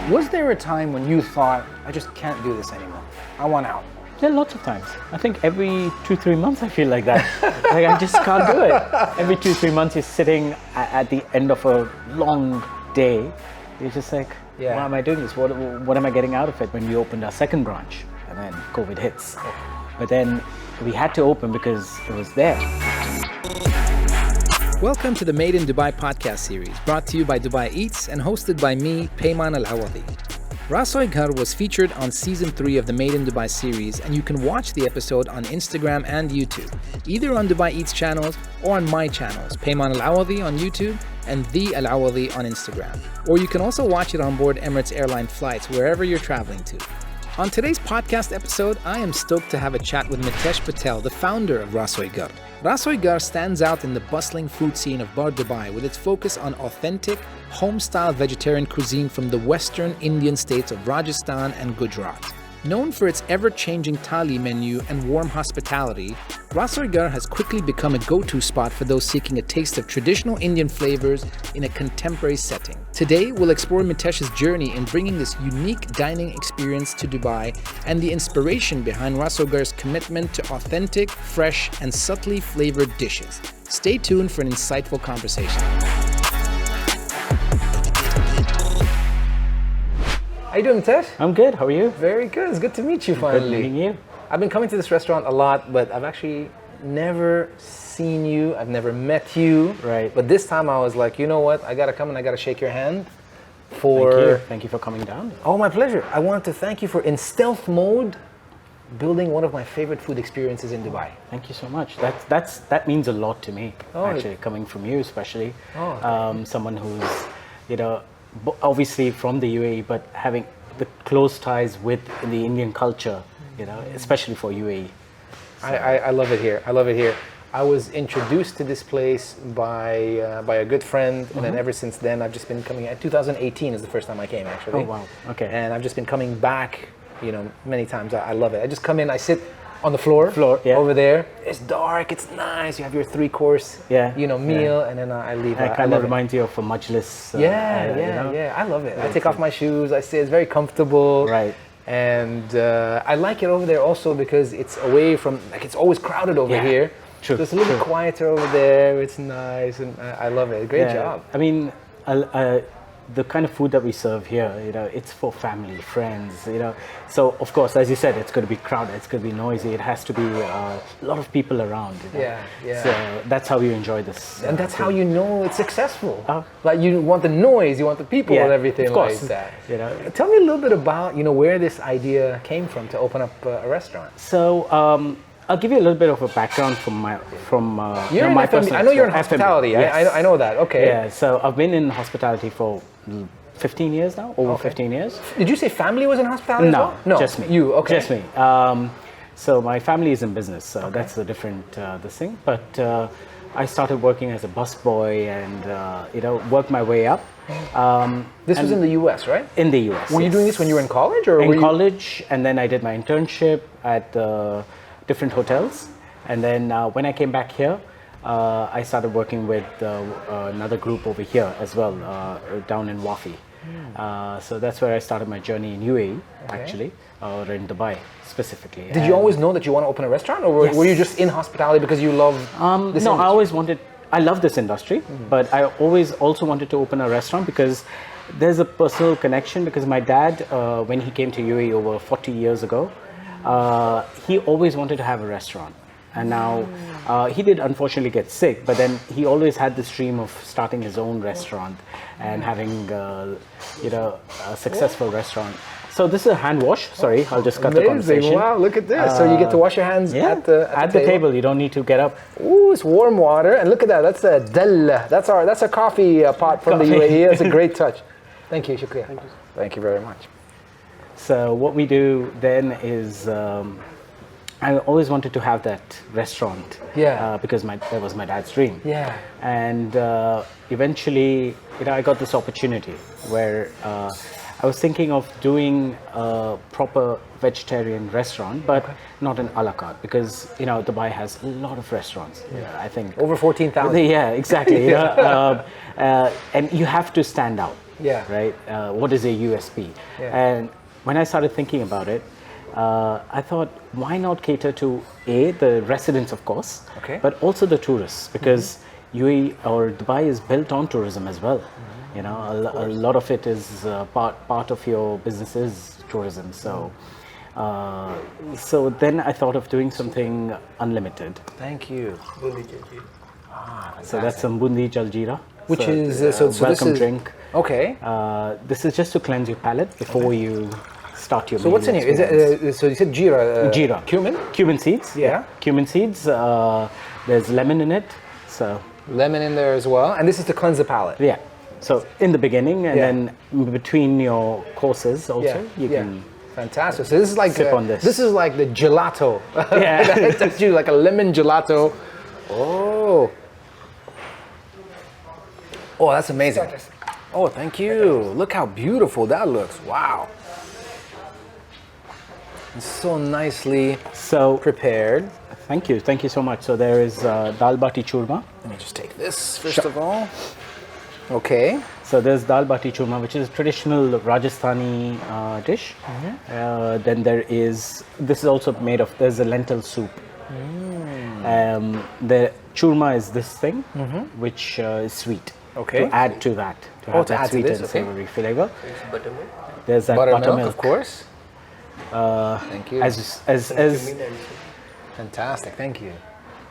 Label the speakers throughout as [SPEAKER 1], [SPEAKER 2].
[SPEAKER 1] Was there a time when you thought, I just can't do this anymore? I want out.
[SPEAKER 2] Yeah, lots of times. I think every 2-3 months I feel like that. Like I just can't do it. Every 2-3 months you're sitting at the end of a long day. You're just like, why am I doing this? What am I getting out of it? When we opened our second branch and then COVID hits. But then we had to open because it was there.
[SPEAKER 3] Welcome to the Made in Dubai podcast series, brought to you by Dubai Eats and hosted by me, Payman Al-Awadi. Rasoi Ghar was featured on season 3 of the Made in Dubai series, and you can watch the episode on Instagram and YouTube, either on Dubai Eats channels or on my channels, Payman Al-Awadi on YouTube and The Al-Awadi on Instagram. Or you can also watch it on board Emirates airline flights wherever you're traveling to. On today's podcast episode, I am stoked to have a chat with Mitesh Patel, the founder of Rasoi Ghar. Rasoi Ghar stands out in the bustling food scene of Bar Dubai with its focus on authentic, home-style vegetarian cuisine from the western Indian states of Rajasthan and Gujarati. Known for its ever-changing Thali menu and warm hospitality, Rasoi Ghar has quickly become a go-to spot for those seeking a taste of traditional Indian flavors in a contemporary setting. Today, we'll explore Mitesh's journey in bringing this unique dining experience to Dubai and the inspiration behind Rasoi Ghar's commitment to authentic, fresh, and subtly flavored dishes. Stay tuned for an insightful conversation. How you doing, Mitesh?
[SPEAKER 2] I'm good. How are you?
[SPEAKER 3] Very good. It's good to meet you finally.
[SPEAKER 2] Good meeting you.
[SPEAKER 3] I've been coming to this restaurant a lot, but I've actually never seen you. I've never met you.
[SPEAKER 2] Right.
[SPEAKER 3] But this time I was like, you know what? I gotta come and I gotta shake your hand.
[SPEAKER 2] Thank you for coming down.
[SPEAKER 3] Oh, my pleasure. I wanted to thank you for, in stealth mode, building one of my favorite food experiences in Dubai.
[SPEAKER 2] Thank you so much. That means a lot to me. Actually, coming from you, especially. Someone who's, obviously from the UAE, but having the close ties with the Indian culture, especially for UAE.
[SPEAKER 3] So. I love it here. I love it here. I was introduced to this place by a good friend, and then ever since then I've just been coming. 2018 is the first time I came, actually.
[SPEAKER 2] Oh wow! Okay.
[SPEAKER 3] And I've just been coming back, many times. I love it. I just come in, I sit on the floor over there. It's dark. It's nice. You have your 3-course, meal, and then I leave.
[SPEAKER 2] It kind of reminds you of a majlis.
[SPEAKER 3] I love it. I take off my shoes. I sit. It's very comfortable.
[SPEAKER 2] Right.
[SPEAKER 3] And I like it over there also because it's away from, it's always crowded over here.
[SPEAKER 2] True.
[SPEAKER 3] So it's a little bit quieter over there. It's nice, and I love it. Great job.
[SPEAKER 2] I mean, the kind of food that we serve here, it's for family, friends, So of course, as you said, it's going to be crowded, it's going to be noisy, it has to be a lot of people around.
[SPEAKER 3] Yeah.
[SPEAKER 2] So that's how you enjoy this.
[SPEAKER 3] And that's how you know it's successful. Like you want the noise, you want the people and everything like that. Tell me a little bit about, where this idea came from to open up a restaurant.
[SPEAKER 2] So, I'll give you a little bit of a background from my personal.
[SPEAKER 3] I know you're in hospitality.
[SPEAKER 2] Yes.
[SPEAKER 3] I know that. Okay.
[SPEAKER 2] Yeah. So I've been in hospitality for 15 years now. Over 15 years.
[SPEAKER 3] Did you say family was in hospitality?
[SPEAKER 2] No, just me.
[SPEAKER 3] You? Okay.
[SPEAKER 2] Just me. So my family is in business. So that's a different this thing. But I started working as a busboy and worked my way up.
[SPEAKER 3] This was in the US, right?
[SPEAKER 2] In the US.
[SPEAKER 3] Were you doing this when you were in college, or
[SPEAKER 2] in college? And then I did my internship at different hotels, and then when I came back here, I started working with another group over here as well, down in Wafi. So that's where I started my journey in UAE, actually, or in Dubai specifically.
[SPEAKER 3] Did you always know that you want to open a restaurant, or were you just in hospitality because you love this industry? I love this industry, but I always also wanted to open a restaurant because there's a personal connection, because my dad, when he came to UAE over 40 years ago, he always wanted to have a restaurant, and now he did unfortunately get sick, but then he always had this dream of starting his own restaurant and having a successful restaurant. So this is a hand wash. Sorry, I'll just cut the conversation. Wow, look at this. So you get to wash your hands at the
[SPEAKER 2] table. You don't need to get up.
[SPEAKER 3] Ooh, it's warm water, and look at that. That's a dal. That's our coffee pot from the UAE. That's a great touch. Thank you, shukriya. Thank you very much.
[SPEAKER 2] So what we do then is, I always wanted to have that restaurant, because that was my dad's dream.
[SPEAKER 3] Yeah.
[SPEAKER 2] And eventually, I got this opportunity where I was thinking of doing a proper vegetarian restaurant, but not an a la carte, because Dubai has a lot of restaurants. I think
[SPEAKER 3] over 14,000.
[SPEAKER 2] Yeah, exactly. And you have to stand out.
[SPEAKER 3] Yeah.
[SPEAKER 2] Right? What is a USP?
[SPEAKER 3] Yeah.
[SPEAKER 2] And when I started thinking about it, I thought, why not cater to the residents, of course,
[SPEAKER 3] Okay.
[SPEAKER 2] but also the tourists, because UAE or Dubai is built on tourism as well. You know, a lot of it is part of your business is tourism. So, so then I thought of doing something unlimited.
[SPEAKER 3] Thank you.
[SPEAKER 2] So that's some bundi jaljeera,
[SPEAKER 3] Which
[SPEAKER 2] so,
[SPEAKER 3] is so this
[SPEAKER 2] welcome
[SPEAKER 3] is
[SPEAKER 2] drink.
[SPEAKER 3] Okay.
[SPEAKER 2] This is just to cleanse your palate before you start your.
[SPEAKER 3] So what's in here? Is it? So you said jeera.
[SPEAKER 2] Jeera. Cumin seeds.
[SPEAKER 3] Yeah.
[SPEAKER 2] Cumin seeds. There's lemon in it. So
[SPEAKER 3] Lemon in there as well, and this is to cleanse the palate.
[SPEAKER 2] yeah. So in the beginning, and
[SPEAKER 3] Yeah.
[SPEAKER 2] then between your courses also, you can.
[SPEAKER 3] Fantastic. So this is like
[SPEAKER 2] sip on this.
[SPEAKER 3] This is like the gelato.
[SPEAKER 2] Yeah.
[SPEAKER 3] That's you like a lemon gelato. Oh. Oh, that's amazing. Oh, thank you. Look how beautiful that looks. Wow. It's so nicely
[SPEAKER 2] So
[SPEAKER 3] prepared.
[SPEAKER 2] thank you so much. So there is dal bati churma.
[SPEAKER 3] Let me just take this first of all. Okay.
[SPEAKER 2] So there's dal bati churma, which is a traditional Rajasthani dish. Then there is, this is also made of, there's a lentil soup. The churma is this thing, which is sweet.
[SPEAKER 3] Okay.
[SPEAKER 2] To add to that, to
[SPEAKER 3] Oh,
[SPEAKER 2] have
[SPEAKER 3] to
[SPEAKER 2] that
[SPEAKER 3] add to
[SPEAKER 2] sweet
[SPEAKER 3] this,
[SPEAKER 2] and
[SPEAKER 3] okay.
[SPEAKER 2] savory flavor. There's that
[SPEAKER 3] Buttermilk, of course. Thank you.
[SPEAKER 2] As
[SPEAKER 3] Fantastic. Thank you.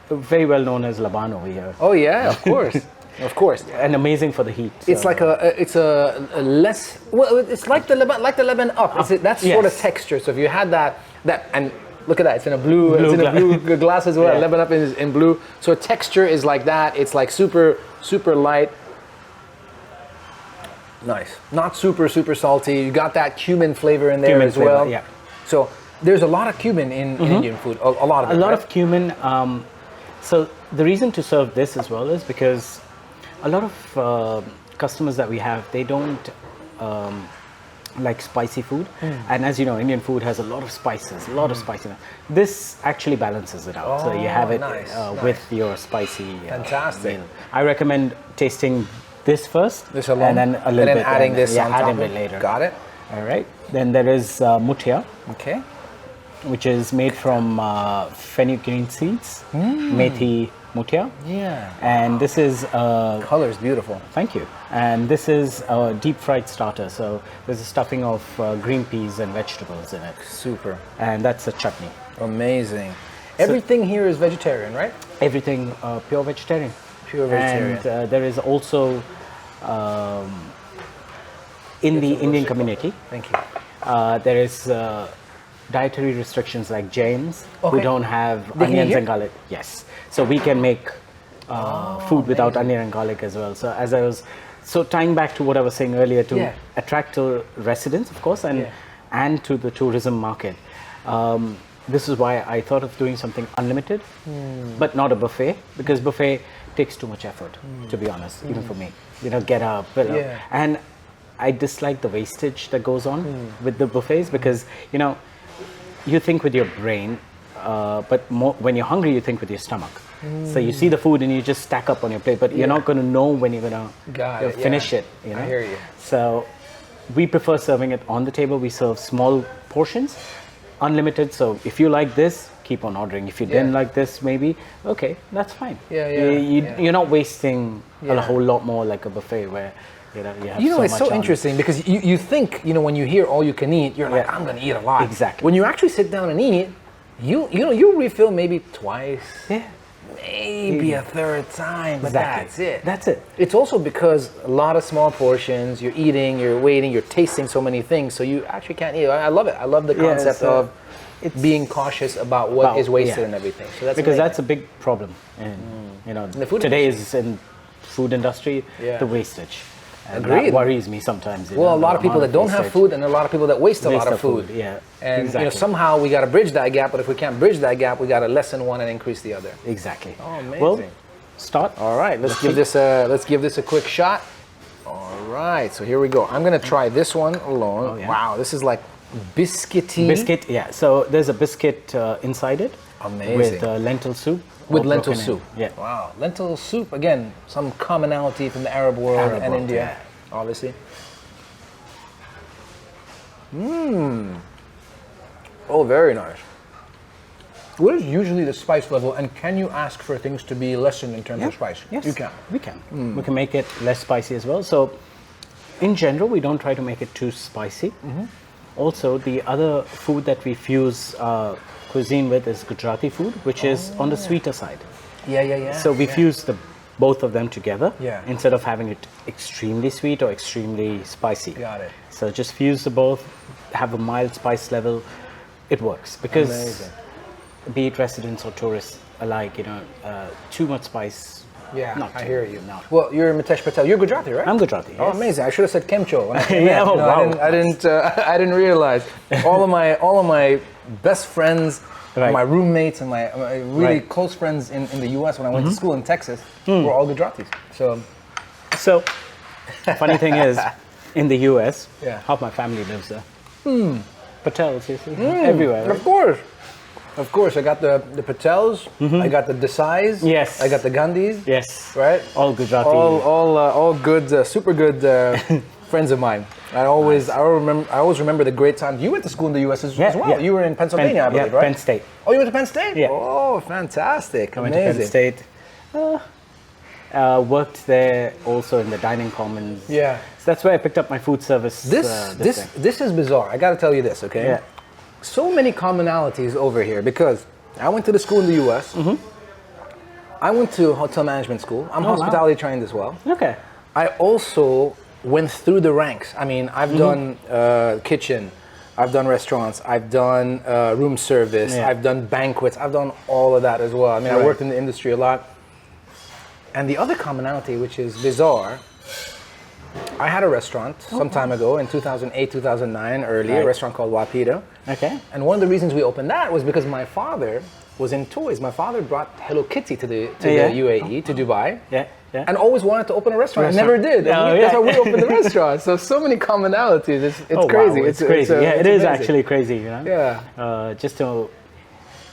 [SPEAKER 2] very well known as laban over here,
[SPEAKER 3] Oh yeah, of course. Of course.
[SPEAKER 2] and amazing for the heat.
[SPEAKER 3] It's
[SPEAKER 2] So-
[SPEAKER 3] like it's a less well. It's like the lemon up. It's that sort of
[SPEAKER 2] yes.
[SPEAKER 3] texture. So if you had that and look at that, it's in a blue. It's in a
[SPEAKER 2] Blue
[SPEAKER 3] blue glass as well.
[SPEAKER 2] Yeah.
[SPEAKER 3] Lemon up is in blue. So texture is like that. It's like super light. Nice. Not super salty. You got that cumin flavor in there
[SPEAKER 2] Cumin
[SPEAKER 3] as
[SPEAKER 2] flavor,
[SPEAKER 3] well.
[SPEAKER 2] yeah.
[SPEAKER 3] So there's a lot of cumin in Indian food. A lot of it.
[SPEAKER 2] a lot
[SPEAKER 3] right?
[SPEAKER 2] of cumin. So the reason to serve this as well is because a lot of customers that we have, they don't like spicy food, and as you know, Indian food has a lot of spices, a lot of spiciness. This actually balances it out, so you have it
[SPEAKER 3] nice,
[SPEAKER 2] with your spicy.
[SPEAKER 3] Fantastic.
[SPEAKER 2] meal. I recommend tasting this first,
[SPEAKER 3] This alone,
[SPEAKER 2] and then a little bit,
[SPEAKER 3] adding this on top
[SPEAKER 2] adding
[SPEAKER 3] of
[SPEAKER 2] it later.
[SPEAKER 3] Got it.
[SPEAKER 2] All right. Then there is mutia,
[SPEAKER 3] Okay.
[SPEAKER 2] which is made from fenugreek seeds, methi mutia.
[SPEAKER 3] Yeah.
[SPEAKER 2] And this is,
[SPEAKER 3] Color is beautiful.
[SPEAKER 2] thank you. And this is a deep fried starter. So there's a stuffing of green peas and vegetables in it.
[SPEAKER 3] Super.
[SPEAKER 2] And that's a chutney.
[SPEAKER 3] Amazing. Everything here is vegetarian, right?
[SPEAKER 2] Everything pure vegetarian.
[SPEAKER 3] Pure vegetarian.
[SPEAKER 2] And there is also, in the Indian community,
[SPEAKER 3] Thank you.
[SPEAKER 2] there is dietary restrictions like Jains who
[SPEAKER 3] Okay.
[SPEAKER 2] don't have
[SPEAKER 3] They can eat
[SPEAKER 2] onions
[SPEAKER 3] here?
[SPEAKER 2] and garlic. Yes, so we can make food without onion and garlic as well. So as I was tying back to what I was saying earlier, to
[SPEAKER 3] Yeah.
[SPEAKER 2] attract to residents, of course, and to the tourism market. This is why I thought of doing something unlimited, but not a buffet, because buffet takes too much effort, to be honest, even for me. You know, get up, fill up.
[SPEAKER 3] Yeah.
[SPEAKER 2] And I dislike the wastage that goes on with the buffets, because, you know, you think with your brain, but more, when you're hungry, you think with your stomach. So you see the food and you just stack up on your plate, but you're not going to know when you're going
[SPEAKER 3] Got
[SPEAKER 2] to
[SPEAKER 3] it,
[SPEAKER 2] finish
[SPEAKER 3] yeah.
[SPEAKER 2] it. You know?
[SPEAKER 3] I hear you.
[SPEAKER 2] So we prefer serving it on the table. We serve small portions, unlimited. So if you like this, keep on ordering. If you didn't like this, maybe, okay, that's fine.
[SPEAKER 3] Yeah,
[SPEAKER 2] You're not wasting
[SPEAKER 3] Yeah.
[SPEAKER 2] a whole lot more like a buffet where, you know, you have
[SPEAKER 3] You know,
[SPEAKER 2] so
[SPEAKER 3] it's
[SPEAKER 2] much
[SPEAKER 3] so
[SPEAKER 2] on.
[SPEAKER 3] interesting because you think, you know, when you hear all you can eat, you're like,
[SPEAKER 2] Yeah.
[SPEAKER 3] I'm going to eat a lot.
[SPEAKER 2] Exactly.
[SPEAKER 3] When you actually sit down and eat, you refill maybe twice,
[SPEAKER 2] Yeah.
[SPEAKER 3] maybe a third time, but
[SPEAKER 2] Exactly.
[SPEAKER 3] that's it.
[SPEAKER 2] That's it.
[SPEAKER 3] It's also because a lot of small portions, you're eating, you're waiting, you're tasting so many things, so you actually can't eat. I love it. I love the concept of being cautious about what is wasted and everything. So that's
[SPEAKER 2] because
[SPEAKER 3] amazing.
[SPEAKER 2] that's a big problem in you know
[SPEAKER 3] the food
[SPEAKER 2] today's in food industry,
[SPEAKER 3] Yeah.
[SPEAKER 2] the wastage. And
[SPEAKER 3] Agreed.
[SPEAKER 2] that worries me sometimes. you
[SPEAKER 3] Well,
[SPEAKER 2] know,
[SPEAKER 3] a lot
[SPEAKER 2] the
[SPEAKER 3] of people
[SPEAKER 2] amount
[SPEAKER 3] that don't have
[SPEAKER 2] wastage.
[SPEAKER 3] food and a lot of people that waste a lot
[SPEAKER 2] Waste
[SPEAKER 3] of food.
[SPEAKER 2] Yeah,
[SPEAKER 3] And
[SPEAKER 2] exactly.
[SPEAKER 3] you know, somehow we got to bridge that gap, but if we can't bridge that gap, we got to lessen one and increase the other.
[SPEAKER 2] Exactly.
[SPEAKER 3] Oh, amazing.
[SPEAKER 2] Well, start.
[SPEAKER 3] All right, let's give this a quick shot. All right, so here we go. I'm gonna try this one alone.
[SPEAKER 2] Oh, yeah.
[SPEAKER 3] Wow, this is like biscuity.
[SPEAKER 2] Biscuit, yeah. So there's a biscuit inside it.
[SPEAKER 3] Amazing.
[SPEAKER 2] With lentil soup.
[SPEAKER 3] With
[SPEAKER 2] all
[SPEAKER 3] lentil
[SPEAKER 2] broken in.
[SPEAKER 3] soup.
[SPEAKER 2] Yeah.
[SPEAKER 3] Wow, lentil soup again. Some commonality from the Arab world
[SPEAKER 2] Arab
[SPEAKER 3] and
[SPEAKER 2] world,
[SPEAKER 3] India, obviously. Oh, very nice. What is usually the spice level, and can you ask for things to be lessened in terms of spice?
[SPEAKER 2] Yes,
[SPEAKER 3] You can.
[SPEAKER 2] We can. We can make it less spicy as well. So, in general, we don't try to make it too spicy. Also, the other food that we fuse cuisine with is Gujarati food, which is on the sweeter side.
[SPEAKER 3] Yeah.
[SPEAKER 2] So we fuse both of them together
[SPEAKER 3] instead
[SPEAKER 2] of having it extremely sweet or extremely spicy.
[SPEAKER 3] Got it.
[SPEAKER 2] So just fuse the both, have a mild spice level. It works because
[SPEAKER 3] Amazing.
[SPEAKER 2] be it residents or tourists alike, too much spice.
[SPEAKER 3] Yeah,
[SPEAKER 2] not
[SPEAKER 3] I
[SPEAKER 2] too-
[SPEAKER 3] hear you.
[SPEAKER 2] No.
[SPEAKER 3] Well, you're Mitesh Patel. You're Gujarati, right?
[SPEAKER 2] I'm Gujarati.
[SPEAKER 3] Oh,
[SPEAKER 2] yes.
[SPEAKER 3] amazing! I should have said Kemcho. When I came
[SPEAKER 2] Yeah,
[SPEAKER 3] in.
[SPEAKER 2] oh,
[SPEAKER 3] You know,
[SPEAKER 2] wow.
[SPEAKER 3] I didn't realize. all of my best friends,
[SPEAKER 2] Right.
[SPEAKER 3] my roommates, and my really
[SPEAKER 2] Right.
[SPEAKER 3] close friends in the U.S. when I went to school in Texas were all Gujaratis. So,
[SPEAKER 2] Funny thing is, in the US,
[SPEAKER 3] Yeah.
[SPEAKER 2] half my family lives there. Patels, you see, everywhere. Right?
[SPEAKER 3] Of course, I got the Patels. I got the Desais.
[SPEAKER 2] Yes.
[SPEAKER 3] I got the Gandhis.
[SPEAKER 2] Yes.
[SPEAKER 3] Right.
[SPEAKER 2] All Gujarati.
[SPEAKER 3] All good, super good friends of mine. I always remember the great times. You went to school in the U.S. as well.
[SPEAKER 2] Yeah.
[SPEAKER 3] You were in Pennsylvania, I believe, right?
[SPEAKER 2] Penn State.
[SPEAKER 3] Oh, you went to Penn State?
[SPEAKER 2] Yeah.
[SPEAKER 3] Oh, fantastic!
[SPEAKER 2] I went to
[SPEAKER 3] Amazing.
[SPEAKER 2] Penn State. Worked there also in the dining commons.
[SPEAKER 3] Yeah.
[SPEAKER 2] So that's where I picked up my food service.
[SPEAKER 3] This is bizarre. I got to tell you this, okay?
[SPEAKER 2] Yeah.
[SPEAKER 3] So many commonalities over here because I went to the school in the U.S. I went to hotel management school. I'm hospitality trained as well.
[SPEAKER 2] Okay.
[SPEAKER 3] I also went through the ranks. I mean, I've done kitchen, I've done restaurants, I've done room service, I've done banquets, I've done all of that as well. I mean, I worked in the industry a lot. And the other commonality, which is bizarre, I had a restaurant some time ago in 2008, 2009, a restaurant called Wapita.
[SPEAKER 2] Okay.
[SPEAKER 3] And one of the reasons we opened that was because my father was in toys. My father brought Hello Kitty to the UAE, to Dubai.
[SPEAKER 2] Yeah.
[SPEAKER 3] And always wanted to open a restaurant. I never did. And that's how we opened the restaurant. So many commonalities. It's crazy.
[SPEAKER 2] Wow, it's crazy. It is
[SPEAKER 3] amazing.
[SPEAKER 2] actually crazy,
[SPEAKER 3] Yeah.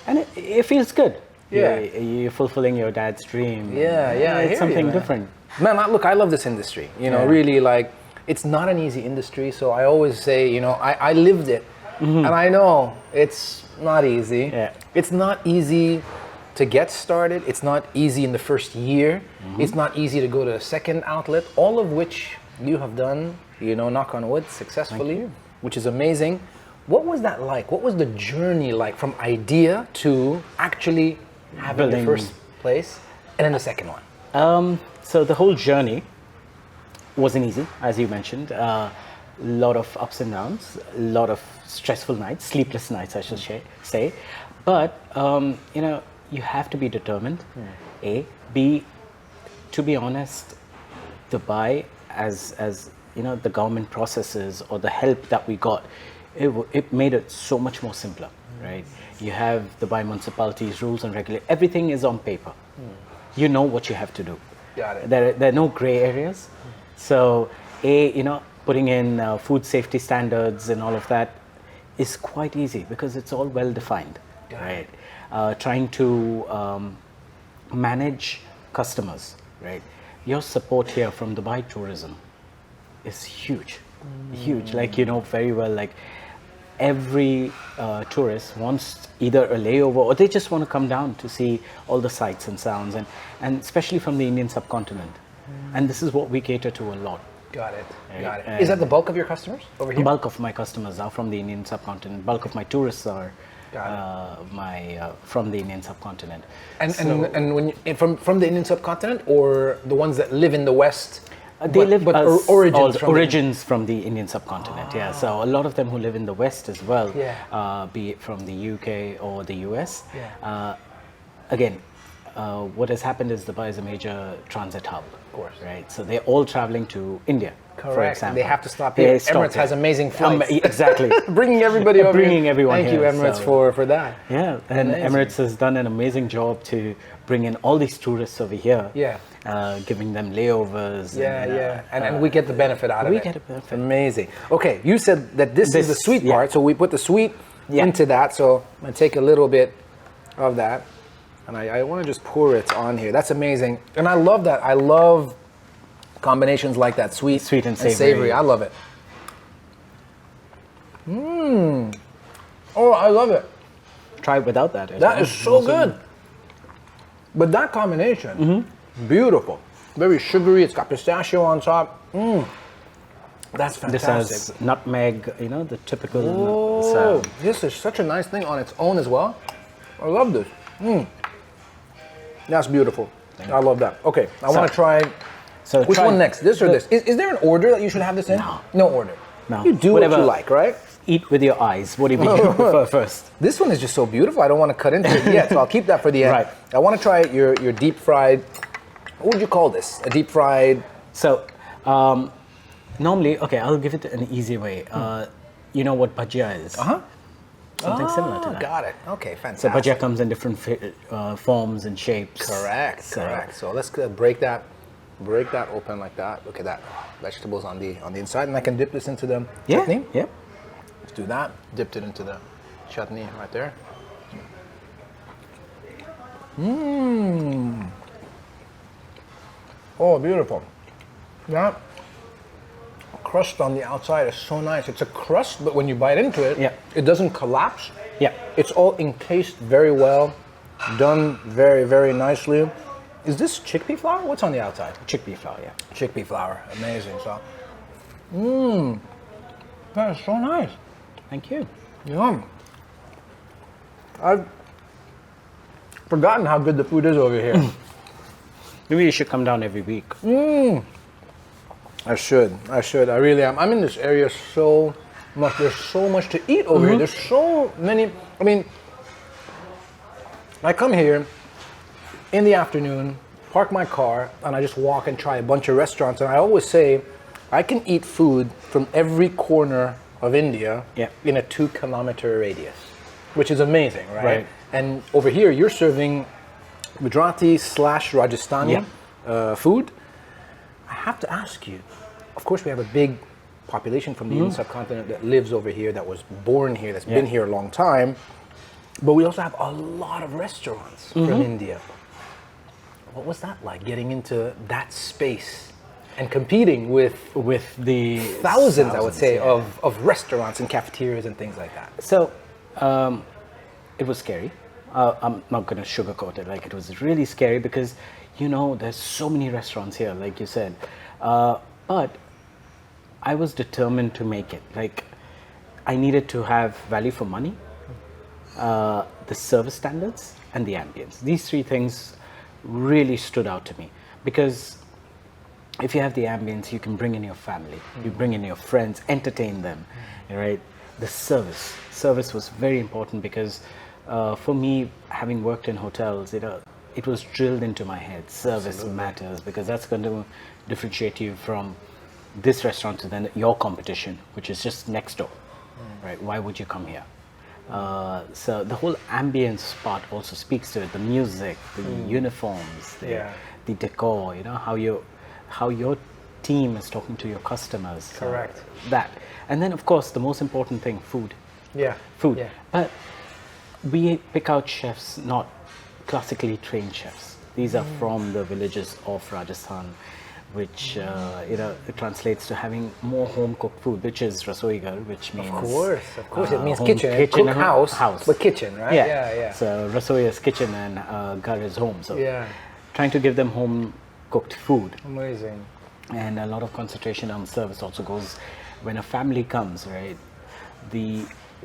[SPEAKER 2] And it feels good.
[SPEAKER 3] Yeah.
[SPEAKER 2] You're fulfilling your dad's dream.
[SPEAKER 3] Yeah. I hear
[SPEAKER 2] It's something
[SPEAKER 3] you, man.
[SPEAKER 2] different.
[SPEAKER 3] Man, look, I love this industry. Really, like, it's not an easy industry. So I always say, I lived it. And I know it's not easy.
[SPEAKER 2] Yeah.
[SPEAKER 3] It's not easy to get started. It's not easy in the first year. It's not easy to go to a second outlet, all of which you have done, knock on wood, successfully, which is amazing. What was that like? What was the journey like from idea to actually having the first place and then the second one?
[SPEAKER 2] So the whole journey wasn't easy, as you mentioned. A lot of ups and downs, a lot of stressful nights, sleepless nights, I should say. But you have to be determined. A, B. To be honest, Dubai, as the government processes or the help that we got, it made it so much more simpler, right? You have Dubai municipalities, rules and regulations. Everything is on paper. You know what you have to do.
[SPEAKER 3] Got it.
[SPEAKER 2] There are no gray areas. So, putting in food safety standards and all of that is quite easy because it's all well defined, right? Trying to manage customers, right? Your support here from Dubai Tourism is huge, huge. Like, very well, like every tourist wants either a layover or they just want to come down to see all the sights and sounds, and especially from the Indian subcontinent. And this is what we cater to a lot.
[SPEAKER 3] Got it.
[SPEAKER 2] Right.
[SPEAKER 3] Got it. Is that the bulk of your customers over here?
[SPEAKER 2] The bulk of my customers are from the Indian subcontinent. Bulk of my tourists are from the Indian subcontinent.
[SPEAKER 3] And when from the Indian subcontinent, or the ones that live in the West?
[SPEAKER 2] They live
[SPEAKER 3] origins
[SPEAKER 2] from the Indian subcontinent. Yeah, so a lot of them who live in the West as well, be it from the UK or the US. Again, what has happened is Dubai is a major transit hub, of course, right? So they're all traveling to India.
[SPEAKER 3] Correct.
[SPEAKER 2] For example.
[SPEAKER 3] They have to stop here. Emirates has amazing flights.
[SPEAKER 2] Exactly.
[SPEAKER 3] Bringing everybody over.
[SPEAKER 2] Bringing everyone
[SPEAKER 3] Thank
[SPEAKER 2] here.
[SPEAKER 3] you, Emirates, for that.
[SPEAKER 2] Yeah, and Emirates has done an amazing job to bring in all these tourists over here.
[SPEAKER 3] Yeah.
[SPEAKER 2] Giving them layovers.
[SPEAKER 3] And we get the benefit out of it.
[SPEAKER 2] We get a benefit.
[SPEAKER 3] Amazing. Okay, you said that this is the sweet part, so we put the sweet into that. So I'm going to take a little bit of that, and I want to just pour it on here. That's amazing. And I love that. I love combinations like that, sweet
[SPEAKER 2] and savory.
[SPEAKER 3] I love it. Oh, I love it.
[SPEAKER 2] Try it without that.
[SPEAKER 3] That is so good. But that combination, beautiful. Very sugary. It's got pistachio on top. That's fantastic.
[SPEAKER 2] This has nutmeg, the typical.
[SPEAKER 3] Oh, this is such a nice thing on its own as well. I love this. That's beautiful. I love that. Okay, I want to try.
[SPEAKER 2] So
[SPEAKER 3] which one next? This or this? Is there an order that you should have this in?
[SPEAKER 2] No.
[SPEAKER 3] No order.
[SPEAKER 2] No.
[SPEAKER 3] You do
[SPEAKER 2] Whatever.
[SPEAKER 3] what you like, right?
[SPEAKER 2] Eat with your eyes. What do you prefer first?
[SPEAKER 3] This one is just so beautiful. I don't want to cut into it yet, so I'll keep that for the end.
[SPEAKER 2] Right.
[SPEAKER 3] I want to try your deep fried. What would you call this? A deep fried.
[SPEAKER 2] So, normally, okay, I'll give it an easy way. You know what bhajia is? Something similar to that.
[SPEAKER 3] Got it. Okay,
[SPEAKER 2] So
[SPEAKER 3] fantastic.
[SPEAKER 2] bhajia comes in different forms and shapes.
[SPEAKER 3] Correct. So let's break that open like that. Look at that. Vegetables on the inside, and I can dip this into the chutney.
[SPEAKER 2] Yeah.
[SPEAKER 3] Let's do that. Dipped it into the chutney right there. Oh, beautiful. That crust on the outside is so nice. It's a crust, but when you bite into it, it doesn't collapse.
[SPEAKER 2] Yeah.
[SPEAKER 3] It's all encased very well, done very, very nicely. Is this chickpea flour? What's on the outside?
[SPEAKER 2] Chickpea flour, yeah.
[SPEAKER 3] Chickpea flour, amazing. So, that is so nice.
[SPEAKER 2] Thank you.
[SPEAKER 3] Yum. I've forgotten how good the food is over here.
[SPEAKER 2] Maybe you should come down every week.
[SPEAKER 3] I should. I really am. I'm in this area so much. There's so much to eat over here. There's so many. I mean, I come here in the afternoon, park my car, and I just walk and try a bunch of restaurants. And I always say, I can eat food from every corner of India in a 2-kilometer radius, which is amazing, right? And over here, you're serving Gujarati / Rajasthani food. I have to ask you, of course we have a big population from the Indian subcontinent that lives over here, that was born here, that's been here a long time, but we also have a lot of restaurants from India. What was that like, getting into that space and competing with
[SPEAKER 2] the
[SPEAKER 3] thousands I would say, of restaurants and cafeterias and things like that?
[SPEAKER 2] So, it was scary. I'm not going to sugarcoat it. Like, it was really scary because, there's so many restaurants here, like you said. But I was determined to make it. Like, I needed to have value for money, the service standards, and the ambience. These three things really stood out to me, because if you have the ambience, you can bring in your family, you bring in your friends, entertain them, right? The service was very important, because for me, having worked in hotels, it was drilled into my head. Service matters, because that's going to differentiate you from this restaurant to then your competition, which is just next door, right? Why would you come here? So the whole ambience part also speaks to it. The music, the uniforms, the decor, how your team is talking to your customers.
[SPEAKER 3] Correct.
[SPEAKER 2] That. And then, of course, the most important thing, food.
[SPEAKER 3] Yeah.
[SPEAKER 2] Food.
[SPEAKER 3] Yeah.
[SPEAKER 2] But we pick out chefs, not classically trained chefs. These are from the villages of Rajasthan, which it translates to having more home cooked food, which is Rasoi Ghar, which means
[SPEAKER 3] Of course, it means
[SPEAKER 2] home
[SPEAKER 3] kitchen. Cook
[SPEAKER 2] and
[SPEAKER 3] house, but kitchen, right?
[SPEAKER 2] Yeah. So Rasoi is kitchen and Ghar is home. So trying to give them home cooked food.
[SPEAKER 3] Amazing.
[SPEAKER 2] And a lot of concentration on service also goes when a family comes, right?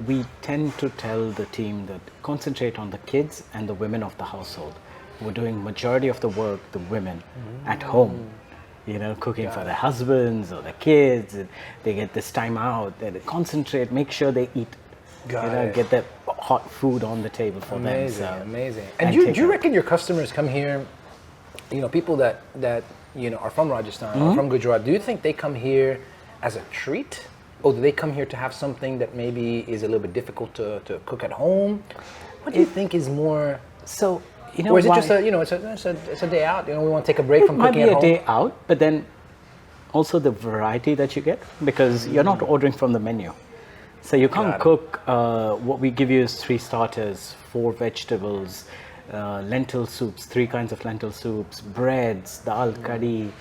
[SPEAKER 2] We tend to tell the team that concentrate on the kids and the women of the household. We're doing majority of the work, the women at home, cooking for their husbands or their kids. And they get this time out, they concentrate, make sure they eat, get that hot food on the table for them. So,
[SPEAKER 3] amazing. And do you reckon your customers come here, people that are from Rajasthan or from Gujarat, do you think they come here as a treat? Or do they come here to have something that maybe is a little bit difficult to cook at home? What do you think is more?
[SPEAKER 2] So,
[SPEAKER 3] or is it just it's a day out? We want to take a break from cooking at home.
[SPEAKER 2] It might be a day out, but then also the variety that you get, because you're not ordering from the menu. So you can't cook. What we give you is 3 starters, 4 vegetables, lentil soups, 3 kinds of lentil soups, breads, dal, curry,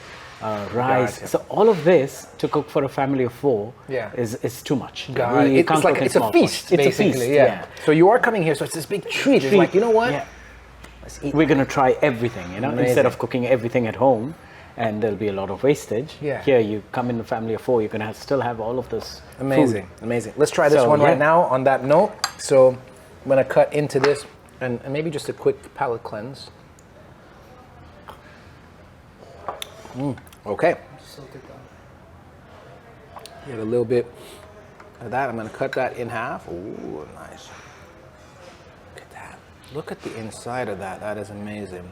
[SPEAKER 2] rice.
[SPEAKER 3] Gotcha.
[SPEAKER 2] So all of this to cook for a family of 4
[SPEAKER 3] Yeah.
[SPEAKER 2] is too much.
[SPEAKER 3] God,
[SPEAKER 2] You
[SPEAKER 3] it's
[SPEAKER 2] can't
[SPEAKER 3] like
[SPEAKER 2] cook in
[SPEAKER 3] it's a
[SPEAKER 2] small
[SPEAKER 3] feast,
[SPEAKER 2] portions.
[SPEAKER 3] basically.
[SPEAKER 2] It's a feast,
[SPEAKER 3] yeah. So you are coming here, so it's this big treat. It's like, you know what?
[SPEAKER 2] Yeah.
[SPEAKER 3] Let's eat.
[SPEAKER 2] We're gonna try everything, you know,
[SPEAKER 3] Amazing.
[SPEAKER 2] instead of cooking everything at home, and there'll be a lot of wastage.
[SPEAKER 3] Yeah.
[SPEAKER 2] Here, you come in a family of 4, you're gonna still have all of this.
[SPEAKER 3] Amazing,
[SPEAKER 2] food.
[SPEAKER 3] amazing. Let's try this
[SPEAKER 2] So,
[SPEAKER 3] one right
[SPEAKER 2] yeah.
[SPEAKER 3] now on that note. So I'm gonna cut into this and maybe just a quick palate cleanse. Okay. Get a little bit of that. I'm gonna cut that in half. Ooh, nice. Look at that. Look at the inside of that. That is amazing.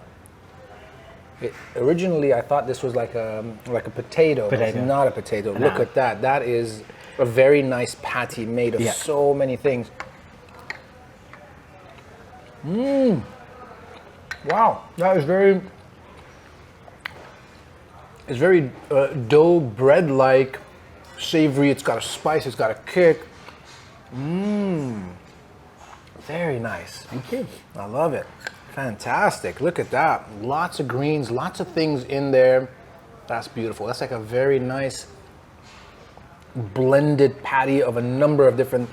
[SPEAKER 3] Originally, I thought this was like a potato, but it's
[SPEAKER 2] Potato.
[SPEAKER 3] not a potato.
[SPEAKER 2] No.
[SPEAKER 3] Look at that. That is a very nice patty made of
[SPEAKER 2] Yeah.
[SPEAKER 3] so many things. Wow, that is very. It's very dough bread-like, savory. It's got a spice. It's got a kick. Very nice.
[SPEAKER 2] Thank you.
[SPEAKER 3] I love it. Fantastic. Look at that. Lots of greens, lots of things in there. That's beautiful. That's like a very nice blended patty of a number of different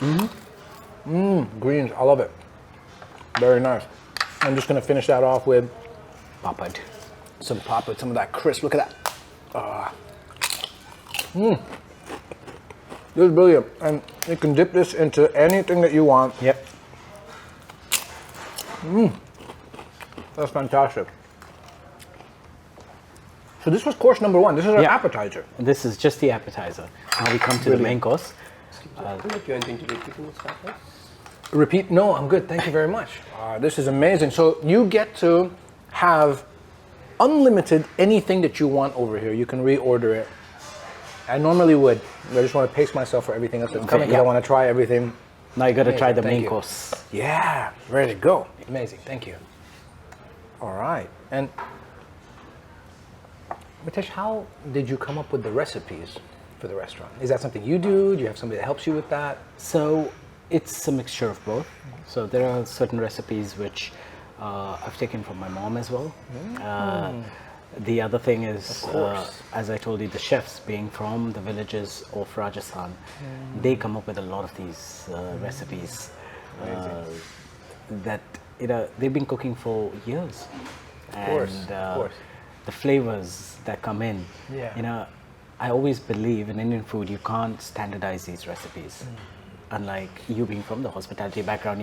[SPEAKER 3] greens. I love it. Very nice. I'm just going to finish that off with
[SPEAKER 2] Papad.
[SPEAKER 3] some papa, some of that crisp. Look at that. This is brilliant. And you can dip this into anything that you want.
[SPEAKER 2] Yep.
[SPEAKER 3] That's fantastic. So this was course number 1. This is our
[SPEAKER 2] Yeah.
[SPEAKER 3] appetizer.
[SPEAKER 2] And this is just the appetizer. Now we come to the main course.
[SPEAKER 4] You want to repeat in the starters?
[SPEAKER 3] Repeat? No, I'm good. Thank you very much. This is amazing. So you get to have unlimited anything that you want over here. You can reorder it. I normally would. I just want to pace myself for everything else that's coming because
[SPEAKER 2] yeah.
[SPEAKER 3] I want to try everything.
[SPEAKER 2] Now you got to
[SPEAKER 3] Amazing,
[SPEAKER 2] try the
[SPEAKER 3] thank
[SPEAKER 2] main
[SPEAKER 3] you.
[SPEAKER 2] course.
[SPEAKER 3] Yeah, ready to go. Amazing. Thank you. All right. And Mitesh, how did you come up with the recipes for the restaurant? Is that something you do? Do you have somebody that helps you with that?
[SPEAKER 2] So it's a mixture of both. So there are certain recipes which I've taken from my mom as well. The other thing is, as I told you, the chefs being from the villages of Rajasthan, they come up with a lot of these recipes that they've been cooking for years.
[SPEAKER 3] Of course,
[SPEAKER 2] And
[SPEAKER 3] of course.
[SPEAKER 2] the flavors that come in,
[SPEAKER 3] Yeah.
[SPEAKER 2] I always believe in Indian food you can't standardize these recipes. Unlike you being from the hospitality background,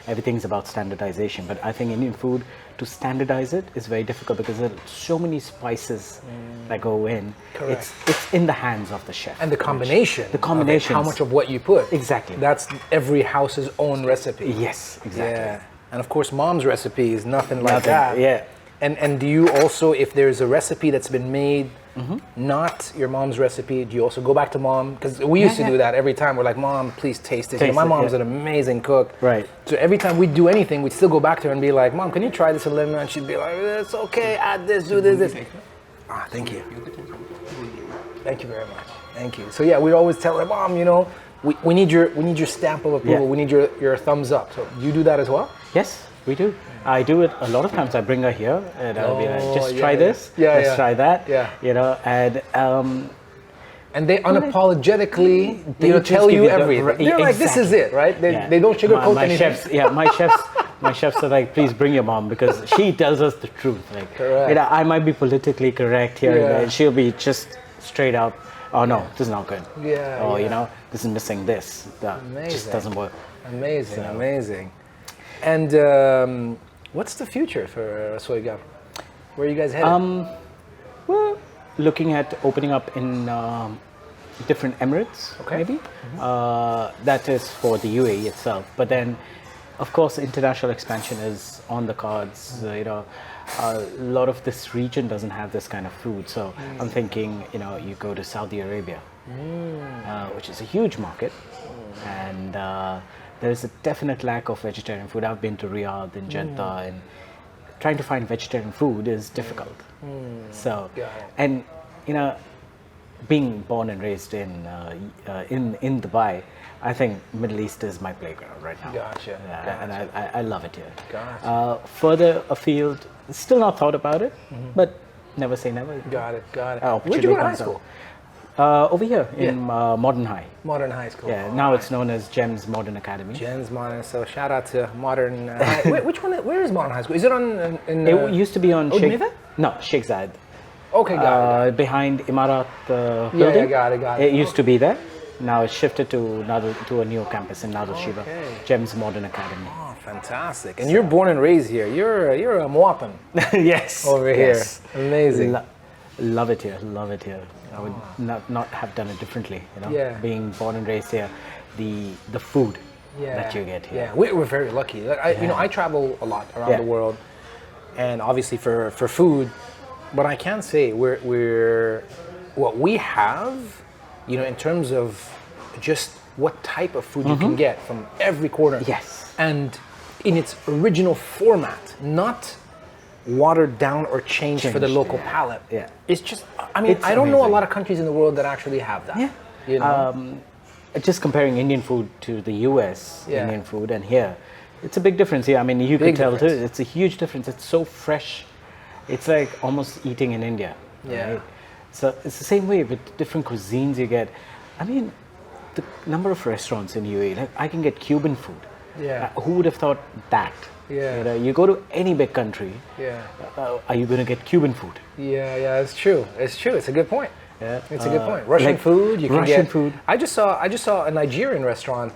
[SPEAKER 2] everything's about standardization. But I think Indian food, to standardize it is very difficult because there are so many spices that go in.
[SPEAKER 3] Correct.
[SPEAKER 2] It's in the hands of the chef.
[SPEAKER 3] And the combination.
[SPEAKER 2] The combinations.
[SPEAKER 3] How much of what you put.
[SPEAKER 2] Exactly.
[SPEAKER 3] That's every house's own recipe.
[SPEAKER 2] Yes, exactly.
[SPEAKER 3] Yeah. And of course, mom's recipe is nothing like
[SPEAKER 2] Nothing,
[SPEAKER 3] that.
[SPEAKER 2] yeah.
[SPEAKER 3] And do you also, if there's a recipe that's been made, not your mom's recipe, do you also go back to mom? Because we used to do that every time. We're like, Mom, please taste this.
[SPEAKER 2] Taste
[SPEAKER 3] My
[SPEAKER 2] it,
[SPEAKER 3] mom's
[SPEAKER 2] yeah.
[SPEAKER 3] an amazing cook.
[SPEAKER 2] Right.
[SPEAKER 3] So every time we do anything, we'd still go back to her and be like, Mom, can you try this a little? And she'd be like, it's okay, add this, do this. Thank you. Thank you very much. Thank you. So yeah, we'd always tell her, Mom, we need your stamp of approval.
[SPEAKER 2] Yeah.
[SPEAKER 3] We need your thumbs up. So you do that as well?
[SPEAKER 2] Yes, we do. I do it a lot of times. I bring her here and I'll be like, just try
[SPEAKER 3] yeah.
[SPEAKER 2] this,
[SPEAKER 3] Yeah,
[SPEAKER 2] let's
[SPEAKER 3] yeah.
[SPEAKER 2] try that.
[SPEAKER 3] Yeah.
[SPEAKER 2] And
[SPEAKER 3] And they unapologetically
[SPEAKER 2] They just
[SPEAKER 3] tell
[SPEAKER 2] give
[SPEAKER 3] you
[SPEAKER 2] you the-
[SPEAKER 3] everything. They're like, this is
[SPEAKER 2] exactly.
[SPEAKER 3] it, right? They,
[SPEAKER 2] yeah.
[SPEAKER 3] they don't sugarcoat
[SPEAKER 2] my
[SPEAKER 3] anything.
[SPEAKER 2] chefs, my chefs are like, please bring your mom because she tells us the truth. Like,
[SPEAKER 3] Correct.
[SPEAKER 2] I might be politically correct here and
[SPEAKER 3] Yeah.
[SPEAKER 2] there, and she'll be just straight up, oh no, this is not good.
[SPEAKER 3] Yeah,
[SPEAKER 2] Or,
[SPEAKER 3] yeah.
[SPEAKER 2] This is missing this. That
[SPEAKER 3] Amazing.
[SPEAKER 2] just doesn't work.
[SPEAKER 3] Amazing,
[SPEAKER 2] So-
[SPEAKER 3] amazing. And what's the future for Rasoi Ghar? Where are you guys headed?
[SPEAKER 2] We're looking at opening up in different Emirates,
[SPEAKER 3] Okay.
[SPEAKER 2] maybe. That is for the UAE itself. But then, of course, international expansion is on the cards. A lot of this region doesn't have this kind of food. So I'm thinking, you go to Saudi Arabia, which is a huge market. And there's a definite lack of vegetarian food. I've been to Riyadh and Jeddah, and trying to find vegetarian food is difficult. So,
[SPEAKER 3] Got it.
[SPEAKER 2] and being born and raised in Dubai, I think Middle East is my playground right now.
[SPEAKER 3] Gotcha,
[SPEAKER 2] Yeah, and I love it here.
[SPEAKER 3] Gotcha.
[SPEAKER 2] Further afield, still not thought about it, but never say never.
[SPEAKER 4] Got it. Where'd
[SPEAKER 2] Opportunity
[SPEAKER 4] you go to high
[SPEAKER 2] comes
[SPEAKER 4] school?
[SPEAKER 2] Over here in Modern High.
[SPEAKER 4] Modern High School.
[SPEAKER 2] Yeah, now it's known as GEMS Modern Academy.
[SPEAKER 4] Jen's Modern. So shout out to Modern. Which one? Where is Modern High School? Is it on?
[SPEAKER 2] It used to be on
[SPEAKER 4] Oh,
[SPEAKER 2] Sheikh.
[SPEAKER 4] Mithai?
[SPEAKER 2] No, Sheikh Zayed.
[SPEAKER 4] Okay, got it.
[SPEAKER 2] Behind Imarat building.
[SPEAKER 4] got it.
[SPEAKER 2] It used to be there. Now it's shifted to a new campus in Nadal Shiva.
[SPEAKER 4] Okay.
[SPEAKER 2] GEMS Modern Academy.
[SPEAKER 4] Oh, fantastic! And you're born and raised here. You're a Moapan
[SPEAKER 2] Yes.
[SPEAKER 4] over
[SPEAKER 2] yes.
[SPEAKER 4] here. Amazing.
[SPEAKER 2] Love it here. Love it here. I would not have done it differently. You know,
[SPEAKER 4] Yeah.
[SPEAKER 2] being born and raised here, the food that you get here.
[SPEAKER 4] Yeah, we're very lucky. Like, I travel a lot around
[SPEAKER 2] Yeah.
[SPEAKER 4] the world, and obviously for food, but I can say we're what we have, in terms of just what type of food you can get from every corner.
[SPEAKER 2] Yes.
[SPEAKER 4] And in its original format, not watered down or changed for the
[SPEAKER 2] Changed,
[SPEAKER 4] local
[SPEAKER 2] yeah.
[SPEAKER 4] palate.
[SPEAKER 2] Yeah.
[SPEAKER 4] It's just, I
[SPEAKER 2] It's
[SPEAKER 4] don't know a
[SPEAKER 2] amazing.
[SPEAKER 4] lot of countries in the world that actually have that.
[SPEAKER 2] Yeah.
[SPEAKER 4] You know?
[SPEAKER 2] Just comparing Indian food to the US
[SPEAKER 4] Yeah.
[SPEAKER 2] Indian food and here, it's a big difference. Yeah, I mean, you
[SPEAKER 4] Big
[SPEAKER 2] can tell
[SPEAKER 4] difference.
[SPEAKER 2] too. It's a huge difference. It's so fresh. It's like almost eating in India.
[SPEAKER 4] Yeah.
[SPEAKER 2] Right? So it's the same way with different cuisines you get. I mean, the number of restaurants in UAE. Like I can get Cuban food.
[SPEAKER 4] Yeah.
[SPEAKER 2] Who would have thought that?
[SPEAKER 4] Yeah.
[SPEAKER 2] You go to any big country.
[SPEAKER 4] Yeah.
[SPEAKER 2] Are you going to get Cuban food?
[SPEAKER 4] Yeah, it's true. It's a good point.
[SPEAKER 2] Yeah.
[SPEAKER 4] It's a good point. Russian
[SPEAKER 2] like
[SPEAKER 4] food, you can
[SPEAKER 2] Russian
[SPEAKER 4] get.
[SPEAKER 2] food.
[SPEAKER 4] I just saw a Nigerian restaurant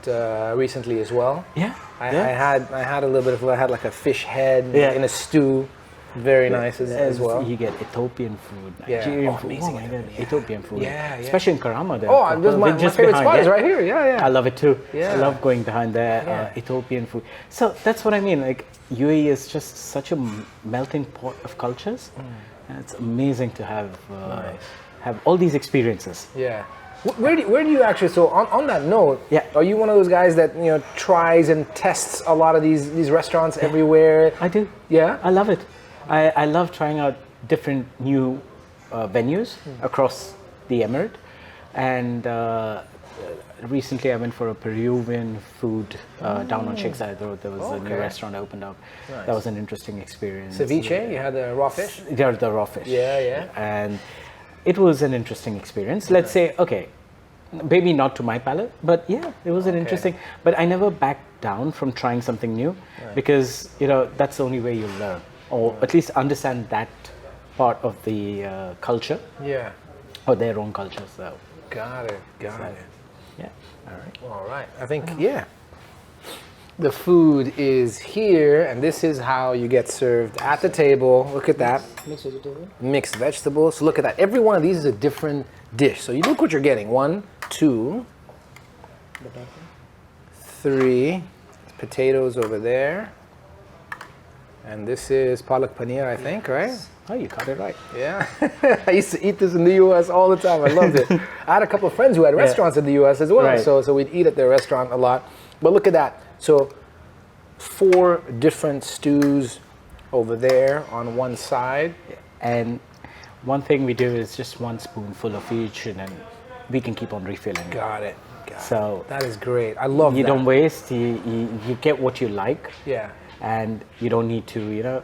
[SPEAKER 4] recently as well.
[SPEAKER 2] Yeah.
[SPEAKER 4] I
[SPEAKER 2] yeah.
[SPEAKER 4] had a little bit of. I had like a fish head
[SPEAKER 2] Yeah.
[SPEAKER 4] in a stew, very nice as well.
[SPEAKER 2] You get Ethiopian food,
[SPEAKER 4] Yeah.
[SPEAKER 2] Nigerian
[SPEAKER 4] Oh,
[SPEAKER 2] food.
[SPEAKER 4] amazing.
[SPEAKER 2] Oh my God,
[SPEAKER 4] Yeah.
[SPEAKER 2] Ethiopian food.
[SPEAKER 4] Yeah.
[SPEAKER 2] Especially in Karama. There.
[SPEAKER 4] Oh, this is my favorite spot is right here. Yeah.
[SPEAKER 2] I love it too.
[SPEAKER 4] Yeah.
[SPEAKER 2] I love going behind there.
[SPEAKER 4] Yeah.
[SPEAKER 2] Ethiopian food. So that's what I mean. Like UAE is just such a melting pot of cultures. And it's amazing to have all these experiences.
[SPEAKER 4] Yeah. Where do you actually? So on that note,
[SPEAKER 2] Yeah.
[SPEAKER 4] are you one of those guys that tries and tests a lot of these restaurants everywhere?
[SPEAKER 2] I do.
[SPEAKER 4] Yeah?
[SPEAKER 2] I love it. I love trying out different new venues across the Emirate. And recently I went for a Peruvian food down on Sheikh Zayed Road. There was a new
[SPEAKER 4] Okay.
[SPEAKER 2] restaurant opened up.
[SPEAKER 4] Nice.
[SPEAKER 2] That was an interesting experience.
[SPEAKER 4] Ceviche. You had the raw fish.
[SPEAKER 2] The raw fish.
[SPEAKER 4] Yeah.
[SPEAKER 2] And it was an interesting experience. Let's say, okay, maybe not to my palate, but yeah, it was an interesting. But I never backed down from trying something new because that's the only way you learn, or at least understand that part of the culture
[SPEAKER 4] Yeah.
[SPEAKER 2] or their own culture. So
[SPEAKER 4] Got it.
[SPEAKER 2] yeah, all right.
[SPEAKER 4] All right. I think the food is here, and this is how you get served at the table. Look at that.
[SPEAKER 1] Mixed vegetable.
[SPEAKER 4] Mixed vegetables. So look at that. Every one of these is a different dish. So you look what you're getting. 1, 2, 3 potatoes over there. And this is palak paneer, I think, right?
[SPEAKER 2] Oh, you got it right.
[SPEAKER 4] Yeah. I used to eat this in the US all the time. I loved it. I had a couple of friends who had restaurants in the US as well.
[SPEAKER 2] Right.
[SPEAKER 4] So we'd eat at their restaurant a lot. But look at that. So 4 different stews over there on one side.
[SPEAKER 2] And one thing we do is just 1 spoonful of each, and then we can keep on refilling.
[SPEAKER 4] Got it.
[SPEAKER 2] So
[SPEAKER 4] That is great. I love
[SPEAKER 2] you
[SPEAKER 4] that.
[SPEAKER 2] don't waste. You get what you like.
[SPEAKER 4] Yeah.
[SPEAKER 2] And you don't need to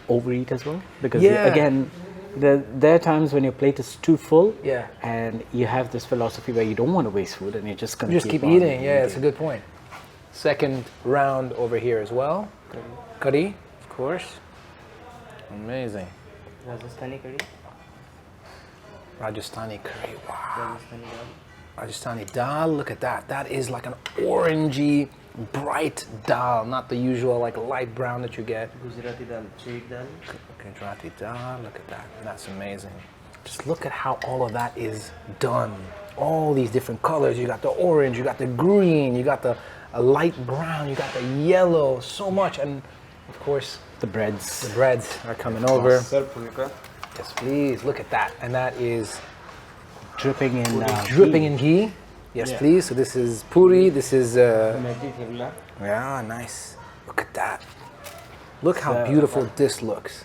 [SPEAKER 2] overeat as well, because
[SPEAKER 4] Yeah.
[SPEAKER 2] again there are times when your plate is too full,
[SPEAKER 4] Yeah.
[SPEAKER 2] and you have this philosophy where you don't want to waste food and you're just going to
[SPEAKER 4] Just keep
[SPEAKER 2] on
[SPEAKER 4] eating. Yeah, it's a good point. Second round over here as well. Curry, of course. Amazing.
[SPEAKER 1] Rajasthani curry.
[SPEAKER 4] Rajasthani curry. Wow.
[SPEAKER 1] Rajasthani dal.
[SPEAKER 4] Rajasthani dal. Look at that. That is like an orangey, bright dal, not the usual like light brown that you get.
[SPEAKER 1] Gujarati dal. Chait dal.
[SPEAKER 4] Gujarati dal. Look at that. That's amazing. Just look at how all of that is done. All these different colors. You got the orange. You got the green. You got a light brown. You got the yellow. So much, and of course
[SPEAKER 2] the breads.
[SPEAKER 4] the breads are coming over.
[SPEAKER 1] Sir pulka.
[SPEAKER 4] Yes, please. Look at that. And that is
[SPEAKER 2] dripping in
[SPEAKER 4] dripping
[SPEAKER 2] ghee.
[SPEAKER 4] in ghee. Yes,
[SPEAKER 2] Yeah.
[SPEAKER 4] please. So this is puri. This is
[SPEAKER 1] Maggi thepla.
[SPEAKER 4] yeah, nice. Look at that. Look how beautiful this looks.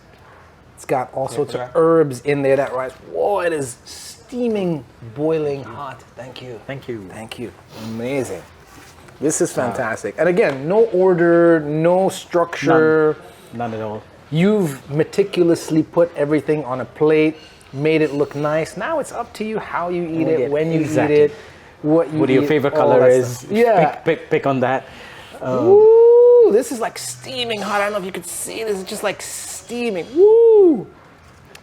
[SPEAKER 4] It's got all sorts of herbs in there. That rice. Whoa! It is steaming, boiling hot. Thank you.
[SPEAKER 2] Thank you.
[SPEAKER 4] Thank you. Amazing. This is fantastic. And again, no order, no structure.
[SPEAKER 2] None at all.
[SPEAKER 4] You've meticulously put everything on a plate, made it look nice. Now it's up to you how you eat it, when you eat it, what your
[SPEAKER 2] favorite color is.
[SPEAKER 4] Yeah.
[SPEAKER 2] Pick on that.
[SPEAKER 4] Woo! This is like steaming hot. I don't know if you could see this. It's just like steaming. Woo!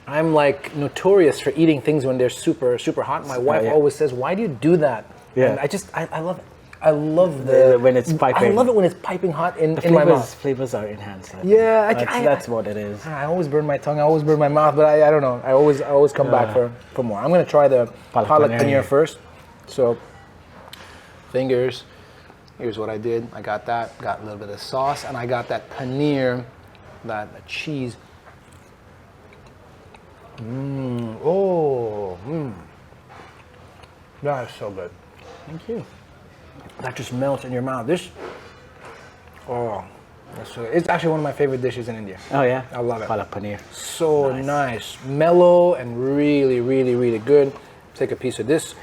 [SPEAKER 4] I'm like notorious for eating things when they're super, super hot. My wife always says, "Why do you do that?"
[SPEAKER 2] Yeah.
[SPEAKER 4] And I love it. I love
[SPEAKER 2] when it's piping.
[SPEAKER 4] I love it when it's piping hot in my mouth.
[SPEAKER 2] Flavors are enhanced.
[SPEAKER 4] Yeah,
[SPEAKER 2] that's what it is.
[SPEAKER 4] I always burn my tongue. I always burn my mouth, but I don't know. I always come back for more. I'm gonna try the palak paneer first. So, fingers. Here's what I did. I got that. Got a little bit of sauce, and I got that paneer, that cheese. That is so good.
[SPEAKER 2] Thank you.
[SPEAKER 4] That just melts in your mouth. That's so good. It's actually one of my favorite dishes in India.
[SPEAKER 2] Oh yeah?
[SPEAKER 4] I love it.
[SPEAKER 2] Palak paneer.
[SPEAKER 4] So nice. Mellow and really, really, really good. Take a piece of this.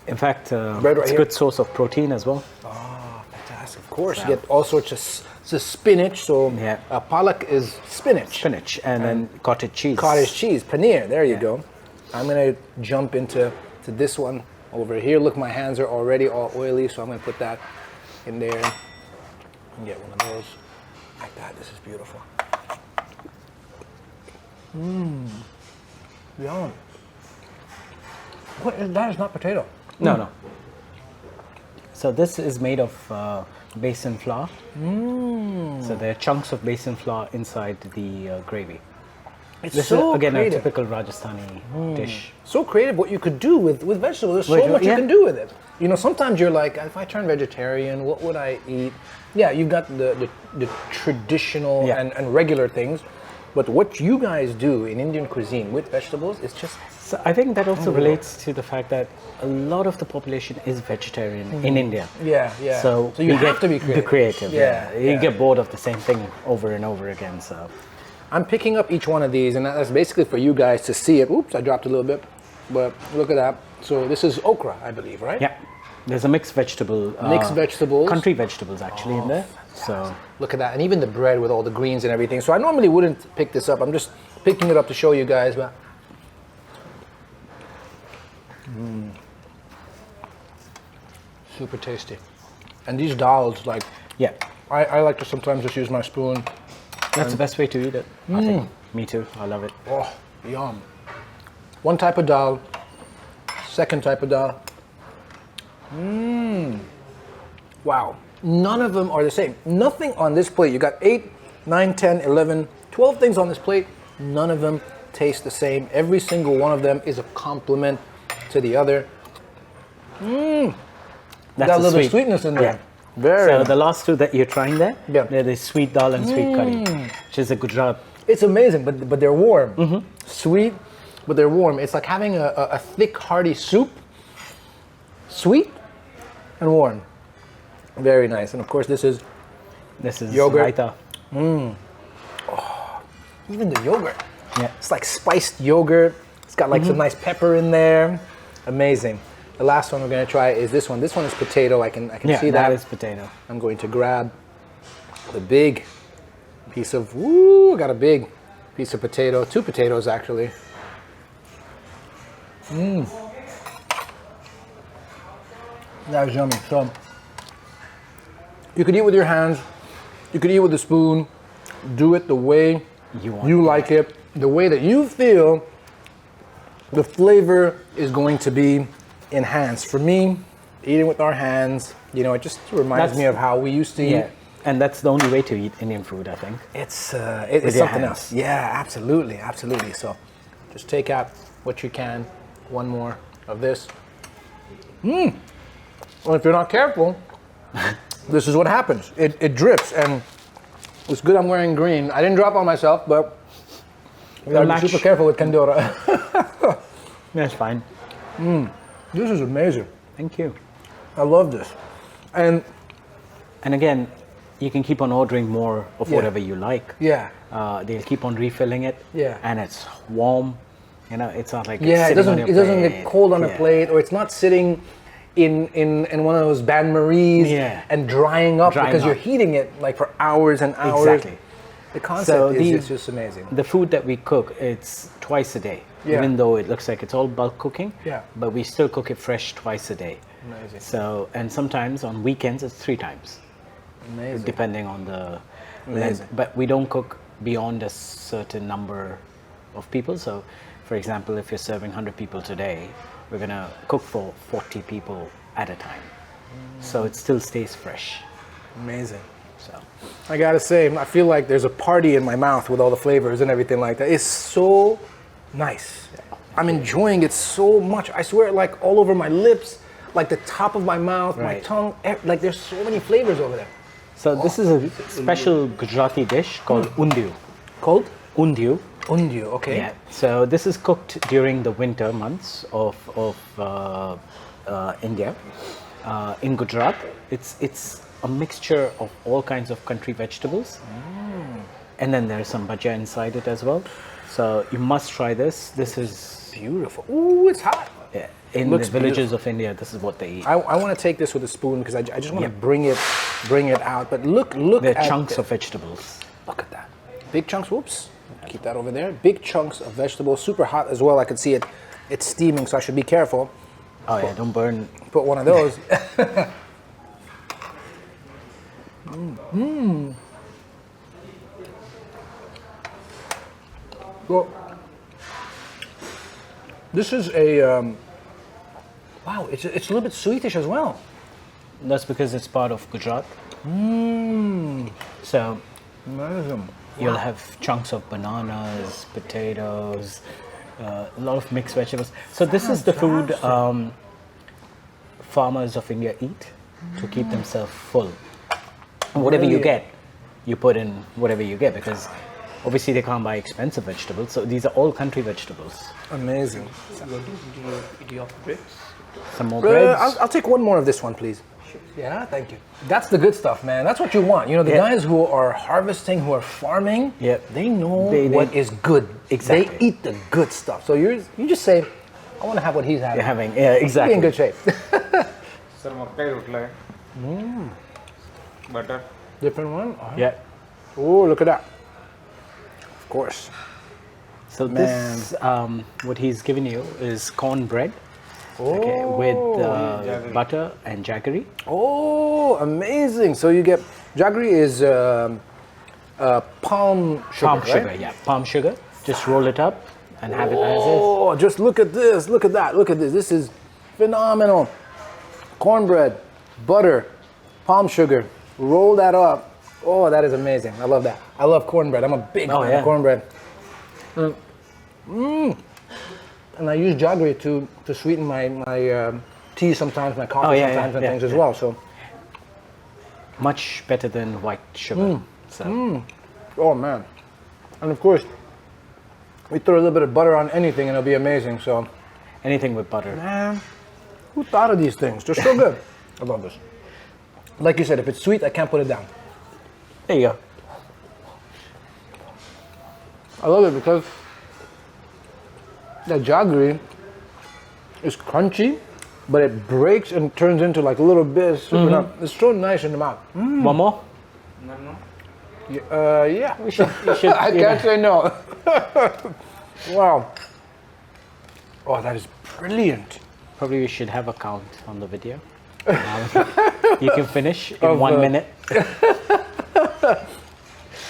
[SPEAKER 2] In fact,
[SPEAKER 4] right
[SPEAKER 2] it's a
[SPEAKER 4] here.
[SPEAKER 2] good source of protein as well.
[SPEAKER 4] Oh, fantastic. Of course, you get all sorts of spinach. So palak is spinach.
[SPEAKER 2] Spinach and then cottage cheese.
[SPEAKER 4] Cottage cheese, paneer. There you go. I'm going to jump into this one over here. Look, my hands are already all oily, so I'm going to put that in there and get one of those. Like that. This is beautiful. Yum. That is not potato.
[SPEAKER 2] No. So this is made of besan flour. So there are chunks of besan flour inside the gravy.
[SPEAKER 4] It's
[SPEAKER 2] This
[SPEAKER 4] so
[SPEAKER 2] is again
[SPEAKER 4] creative.
[SPEAKER 2] a typical Rajasthani dish.
[SPEAKER 4] So creative what you could do with vegetables. There's so much you can do with it. You know, sometimes you're like, if I turn vegetarian, what would I eat? Yeah, you've got the traditional and regular things, but what you guys do in Indian cuisine with vegetables is just...
[SPEAKER 2] So I think that also relates to the fact that a lot of the population is vegetarian in India.
[SPEAKER 4] Yeah.
[SPEAKER 2] So
[SPEAKER 4] you have to be creative.
[SPEAKER 2] You get bored of the same thing over and over again. So
[SPEAKER 4] I'm picking up each one of these, and that's basically for you guys to see it. Oops, I dropped a little bit, but look at that. So this is okra, I believe, right?
[SPEAKER 2] yeah, there's a mixed vegetable.
[SPEAKER 4] Mixed vegetables.
[SPEAKER 2] Country vegetables actually in there. So
[SPEAKER 4] look at that, and even the bread with all the greens and everything. So I normally wouldn't pick this up. I'm just picking it up to show you guys, but super tasty. And these dals, like,
[SPEAKER 2] yeah,
[SPEAKER 4] I like to sometimes just use my spoon.
[SPEAKER 2] that's the best way to eat it. I think. Me too. I love it.
[SPEAKER 4] Oh, yum. One type of dal, second type of dal. Wow. None of them are the same. Nothing on this plate. You got 8, 9, 10, 11, 12 things on this plate. None of them taste the same. Every single one of them is a compliment to the other.
[SPEAKER 2] That's
[SPEAKER 4] Got a
[SPEAKER 2] the
[SPEAKER 4] little bit of sweetness in there.
[SPEAKER 2] Yeah.
[SPEAKER 4] Very
[SPEAKER 2] So
[SPEAKER 4] nice.
[SPEAKER 2] the last two that you're trying there,
[SPEAKER 4] Yeah.
[SPEAKER 2] they're the sweet dal and sweet curry, which is a Gujarat.
[SPEAKER 4] It's amazing, but they're warm. Sweet, but they're warm. It's like having a thick, hearty soup. Sweet and warm. Very nice. And of course, this is yogurt.
[SPEAKER 2] Raita.
[SPEAKER 4] Even the yogurt.
[SPEAKER 2] Yeah.
[SPEAKER 4] It's like spiced yogurt. It's got like some nice pepper in there. Amazing. The last one we're going to try is this one. This one is potato. I can see that.
[SPEAKER 2] That is potato.
[SPEAKER 4] I'm going to grab the big piece of, I got a big piece of potato. 2 potatoes, actually. That is yummy. So, you could eat with your hands. You could eat with a spoon. Do it the way you like it. The way that you feel the flavor is going to be enhanced. For me, eating with our hands, you know, it just reminds me of how we used to eat.
[SPEAKER 2] Yeah, and that's the only way to eat Indian food, I think.
[SPEAKER 4] It's
[SPEAKER 2] your
[SPEAKER 4] something
[SPEAKER 2] hands.
[SPEAKER 4] else. Yeah, absolutely. So just take out what you can. One more of this. Well, if you're not careful, this is what happens. It drips, and it's good I'm wearing green. I didn't drop on myself, but we gotta be super careful with Kandora.
[SPEAKER 2] That's fine.
[SPEAKER 4] This is amazing.
[SPEAKER 2] Thank you.
[SPEAKER 4] I love this. And
[SPEAKER 2] again, you can keep on ordering more of whatever you like.
[SPEAKER 4] yeah.
[SPEAKER 2] They'll keep on refilling it.
[SPEAKER 4] Yeah.
[SPEAKER 2] And it's warm. You know, it's not like
[SPEAKER 4] Yeah, it
[SPEAKER 2] it's sitting
[SPEAKER 4] doesn't
[SPEAKER 2] on your
[SPEAKER 4] get
[SPEAKER 2] plate.
[SPEAKER 4] cold on a plate, or it's not sitting in one of those bain maries and drying up because you're heating it like for hours and hours.
[SPEAKER 2] Exactly.
[SPEAKER 4] The concept
[SPEAKER 2] So
[SPEAKER 4] is just amazing.
[SPEAKER 2] The food that we cook, it's twice a day.
[SPEAKER 4] Yeah.
[SPEAKER 2] Even though it looks like it's all bulk cooking,
[SPEAKER 4] Yeah.
[SPEAKER 2] but we still cook it fresh twice a day.
[SPEAKER 4] Amazing.
[SPEAKER 2] So, and sometimes on weekends it's 3 times,
[SPEAKER 4] Amazing.
[SPEAKER 2] depending on the
[SPEAKER 4] Amazing.
[SPEAKER 2] length. But we don't cook beyond a certain number of people. So, for example, if you're serving 100 people today, we're gonna cook for 40 people at a time. So it still stays fresh.
[SPEAKER 4] Amazing.
[SPEAKER 2] So
[SPEAKER 4] I gotta say, I feel like there's a party in my mouth with all the flavors and everything like that. It's so nice. I'm enjoying it so much. I swear, like all over my lips, like the top of my mouth, my
[SPEAKER 2] Right.
[SPEAKER 4] tongue, like there's so many flavors over there.
[SPEAKER 2] So this is a special Gujarati dish called undiyu.
[SPEAKER 4] Cold?
[SPEAKER 2] Undiyu.
[SPEAKER 4] Undiyu, okay.
[SPEAKER 2] Yeah. So this is cooked during the winter months of India. In Gujarat, it's a mixture of all kinds of country vegetables, and then there's some bhaja inside it as well. So you must try this. This is
[SPEAKER 4] Beautiful. Ooh, it's hot.
[SPEAKER 2] yeah, in
[SPEAKER 4] Looks
[SPEAKER 2] the villages of India. This is what they eat.
[SPEAKER 4] I want to take this with a spoon because I just want to bring it out. But look
[SPEAKER 2] They're
[SPEAKER 4] at
[SPEAKER 2] chunks of vegetables.
[SPEAKER 4] Look at that. Big chunks, whoops. Keep that over there. Big chunks of vegetables, super hot as well. I can see it. It's steaming, so I should be careful.
[SPEAKER 2] Oh yeah, don't burn.
[SPEAKER 4] Put one of those. Well, this is a, wow, it's a little bit sweetish as well.
[SPEAKER 2] That's because it's part of Gujarat. So
[SPEAKER 4] Amazing.
[SPEAKER 2] you'll have chunks of bananas, potatoes, a lot of mixed vegetables. So this is the food farmers of India eat to keep themselves full. Whatever you get, you put in whatever you get because obviously they can't buy expensive vegetables. So these are all country vegetables.
[SPEAKER 4] Amazing.
[SPEAKER 2] Some more breads.
[SPEAKER 4] I'll take one more of this one, please. Yeah, thank you. That's the good stuff, man. That's what you want. You know, the guys who are harvesting, who are farming,
[SPEAKER 2] Yeah.
[SPEAKER 4] they know
[SPEAKER 2] They-
[SPEAKER 4] what is good.
[SPEAKER 2] Exactly.
[SPEAKER 4] They eat the good stuff. So you just say, I want to have what he's having.
[SPEAKER 2] You're having, yeah,
[SPEAKER 4] Be
[SPEAKER 2] exactly.
[SPEAKER 4] in good shape.
[SPEAKER 5] Sir मक्का ही रोटला है butter
[SPEAKER 4] Different one?
[SPEAKER 2] Yeah.
[SPEAKER 4] Oh, look at that. Of course.
[SPEAKER 2] So this, what he's given you is cornbread, okay, with butter and jaggery.
[SPEAKER 4] Oh, amazing. So you get, jaggery is palm sugar,
[SPEAKER 2] Palm
[SPEAKER 4] right?
[SPEAKER 2] sugar, yeah, palm sugar. Just roll it up and have it as is.
[SPEAKER 4] Oh, just look at this. Look at that. Look at this. This is phenomenal. Cornbread, butter, palm sugar. Roll that up. Oh, that is amazing. I love that. I love cornbread. I'm a big fan of cornbread. And I use jaggery to sweeten my tea sometimes, my coffee sometimes, and things as well. So,
[SPEAKER 2] Much better than white sugar. So
[SPEAKER 4] oh man. And of course, we throw a little bit of butter on anything and it'll be amazing. So,
[SPEAKER 2] anything with butter.
[SPEAKER 4] man, who thought of these things? They're so good. I love this. Like you said, if it's sweet, I can't put it down.
[SPEAKER 2] There you go.
[SPEAKER 4] I love it because the jaggery is crunchy, but it breaks and turns into like little bits. It's so nice in the mouth.
[SPEAKER 2] One more?
[SPEAKER 4] Yeah.
[SPEAKER 2] You should
[SPEAKER 4] I can't say no. Wow. Oh, that is brilliant.
[SPEAKER 2] Probably we should have a count on the video. You can finish in 1 minute.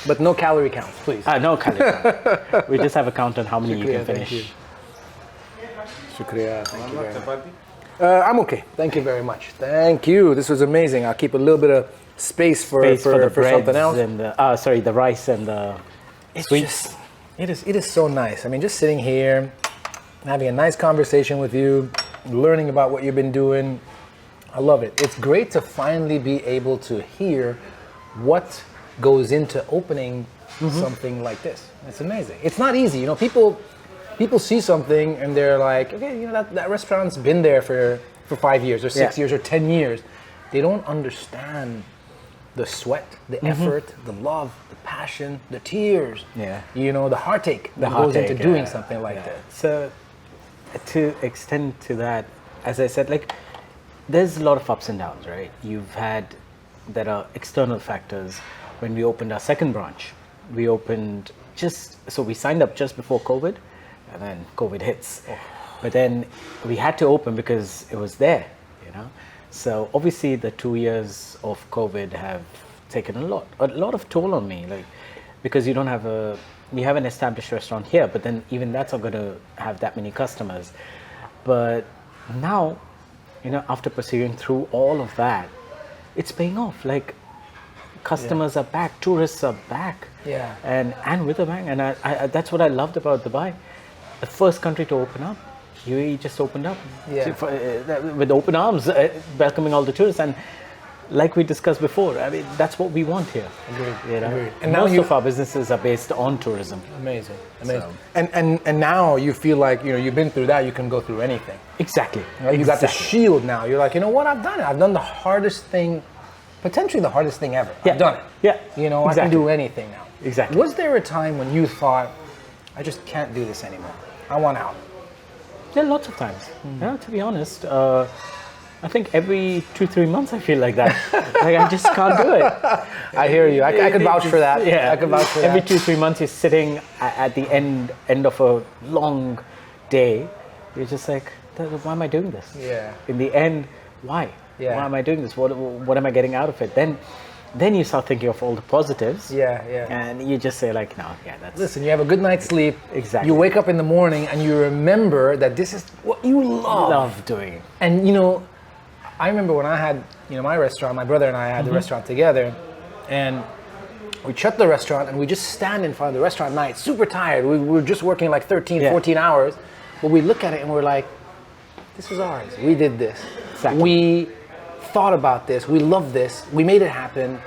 [SPEAKER 4] But no calorie counts, please.
[SPEAKER 2] No calorie. We just have a count on how many you
[SPEAKER 4] Shukriya,
[SPEAKER 2] can
[SPEAKER 4] thank
[SPEAKER 2] finish.
[SPEAKER 4] you. Shukriya, thank you very much.
[SPEAKER 5] Chapati
[SPEAKER 4] I'm okay. Thank you very much. Thank you. This was amazing. I'll keep a little bit of space for
[SPEAKER 2] Space for the
[SPEAKER 4] something
[SPEAKER 2] breads
[SPEAKER 4] else.
[SPEAKER 2] and the rice and the
[SPEAKER 4] It's
[SPEAKER 2] sweets.
[SPEAKER 4] just, it is so nice. I mean, just sitting here, having a nice conversation with you, learning about what you've been doing. I love it. It's great to finally be able to hear what goes into opening something like this. It's amazing. It's not easy. You know, people see something and they're like, okay, you know, that restaurant's been there for 5 years or 6 years or 10 years. They don't understand the sweat, the effort, the love, the passion, the tears.
[SPEAKER 2] Yeah.
[SPEAKER 4] You know, the heartache that goes into doing something like that.
[SPEAKER 2] So to extend to that, as I said, like there's a lot of ups and downs, right? There are external factors. When we opened our second branch, we opened we signed up just before COVID, and then COVID hits. But then we had to open because it was there, you know. So obviously the 2 years of COVID have taken a lot of toll on me, like, because you have an established restaurant here, but then even that's not going to have that many customers. But now, you know, after pursuing through all of that, it's paying off. Like, customers are back, tourists are back, and with a bang. And I that's what I loved about Dubai. The first country to open up, UAE just opened up with open arms, welcoming all the tourists. And like we discussed before, I mean, that's what we want here.
[SPEAKER 4] Agreed.
[SPEAKER 2] You know?
[SPEAKER 4] Agreed.
[SPEAKER 2] And most of our businesses are based on tourism.
[SPEAKER 4] Amazing.
[SPEAKER 2] So.
[SPEAKER 4] And now you feel like, you know, you've been through that, you can go through anything.
[SPEAKER 2] Exactly.
[SPEAKER 4] You know, you got the shield now. You're like, you know what, I've done it. I've done the hardest thing, potentially the hardest thing ever.
[SPEAKER 2] Yeah.
[SPEAKER 4] I've done it.
[SPEAKER 2] Yeah.
[SPEAKER 4] You know, I can do anything now.
[SPEAKER 2] Exactly.
[SPEAKER 4] Was there a time when you thought, I just can't do this anymore, I want out?
[SPEAKER 2] Yeah, lots of times. Yeah, to be honest, I think every 2-3 months I feel like that. Like, I just can't do it.
[SPEAKER 4] I hear you. I could vouch for that.
[SPEAKER 2] Yeah,
[SPEAKER 4] I could vouch for that.
[SPEAKER 2] Every 2-3 months you're sitting at the end of a long day. You're just like, why am I doing this?
[SPEAKER 4] Yeah.
[SPEAKER 2] In the end, why?
[SPEAKER 4] Yeah.
[SPEAKER 2] Why am I doing this? What am I getting out of it? Then you start thinking of all the positives.
[SPEAKER 4] Yeah.
[SPEAKER 2] And you just say like, no, that's...
[SPEAKER 4] Listen, you have a good night's sleep.
[SPEAKER 2] Exactly.
[SPEAKER 4] You wake up in the morning and you remember that this is what you
[SPEAKER 2] love doing it.
[SPEAKER 4] And, you know, I remember when I had, you know, my restaurant, my brother and I had the restaurant together, and we'd shut the restaurant and we just stand in front of the restaurant at night, super tired. We were just working like 13, 14 hours, but we look at it and we're like, this is ours. We did this.
[SPEAKER 2] Exactly.
[SPEAKER 4] We thought about this. We love this. We made it happen.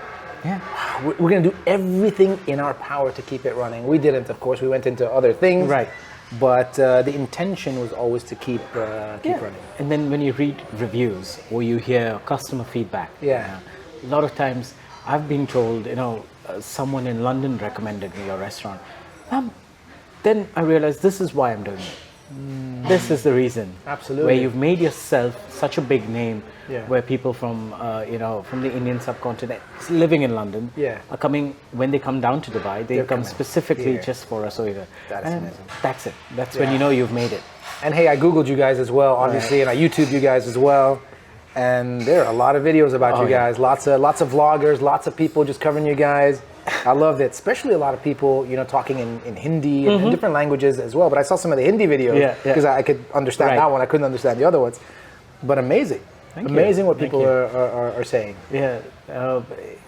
[SPEAKER 2] Yeah.
[SPEAKER 4] We're going to do everything in our power to keep it running. We didn't, of course. We went into other things.
[SPEAKER 2] Right.
[SPEAKER 4] But the intention was always to keep running.
[SPEAKER 2] And then when you read reviews or you hear customer feedback,
[SPEAKER 4] Yeah.
[SPEAKER 2] A lot of times I've been told, you know, someone in London recommended me your restaurant. Then I realized this is why I'm doing it. This is the reason.
[SPEAKER 4] Absolutely.
[SPEAKER 2] Where you've made yourself such a big name,
[SPEAKER 4] Yeah.
[SPEAKER 2] where people from, from the Indian subcontinent living in London
[SPEAKER 4] Yeah.
[SPEAKER 2] are coming, when they come down to Dubai, they
[SPEAKER 3] They're
[SPEAKER 2] come
[SPEAKER 3] coming
[SPEAKER 2] specifically
[SPEAKER 3] here.
[SPEAKER 2] just for Rasoi Ghar.
[SPEAKER 3] That's
[SPEAKER 2] And
[SPEAKER 3] amazing.
[SPEAKER 2] that's it. That's when you know you've made it.
[SPEAKER 4] And hey, I Googled you guys as well, obviously, and I YouTubed you guys as well. And there are a lot of videos about you
[SPEAKER 2] yeah.
[SPEAKER 4] guys. Lots of vloggers, lots of people just covering you guys. I loved it, especially a lot of people, talking in Hindi and different languages as well. But I saw some of the Hindi videos because I could understand that one. I couldn't understand the other ones. But amazing. Amazing what people are saying.
[SPEAKER 2] Yeah,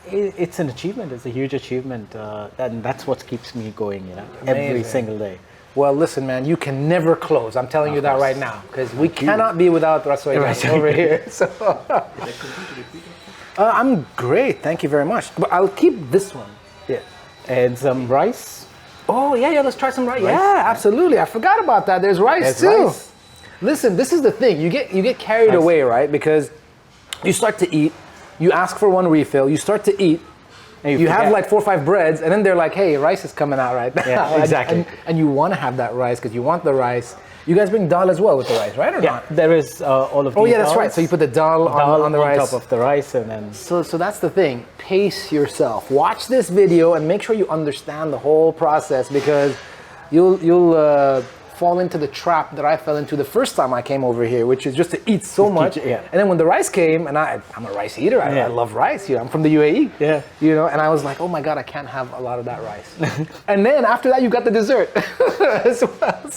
[SPEAKER 2] it's an achievement. It's a huge achievement, and that's what keeps me going. Every
[SPEAKER 4] Amazing.
[SPEAKER 2] single day.
[SPEAKER 4] Well, listen, man, you can never close. I'm telling you that right now, because we cannot be without Rasoi Ghar over here. So, I'm great. Thank you very much. But I'll keep this one.
[SPEAKER 2] Yeah, and some rice.
[SPEAKER 4] Oh yeah. Let's try some rice. Yeah, absolutely. I forgot about that. There's rice too.
[SPEAKER 2] Rice.
[SPEAKER 4] Listen, this is the thing. You get carried away, right? Because you start to eat. You ask for one refill. You start to eat.
[SPEAKER 2] And
[SPEAKER 4] you have like 4 or 5 breads, and then they're like, "Hey, rice is coming out right now."
[SPEAKER 2] Yeah, exactly.
[SPEAKER 4] and you want to have that rice because you want the rice. You guys bring dal as well with the rice, right? Or not?
[SPEAKER 2] There is all of these.
[SPEAKER 4] Oh yeah, that's right. So you put the dal on the rice.
[SPEAKER 2] on top of the rice, and then.
[SPEAKER 4] So that's the thing. Pace yourself. Watch this video and make sure you understand the whole process, because you'll fall into the trap that I fell into the first time I came over here, which is just to eat so much.
[SPEAKER 2] Yeah.
[SPEAKER 4] And then when the rice came, and I'm a rice eater. I love rice. I'm from the UAE.
[SPEAKER 2] Yeah.
[SPEAKER 4] And I was like, oh my God, I can't have a lot of that rice. And then after that, you got the dessert as well.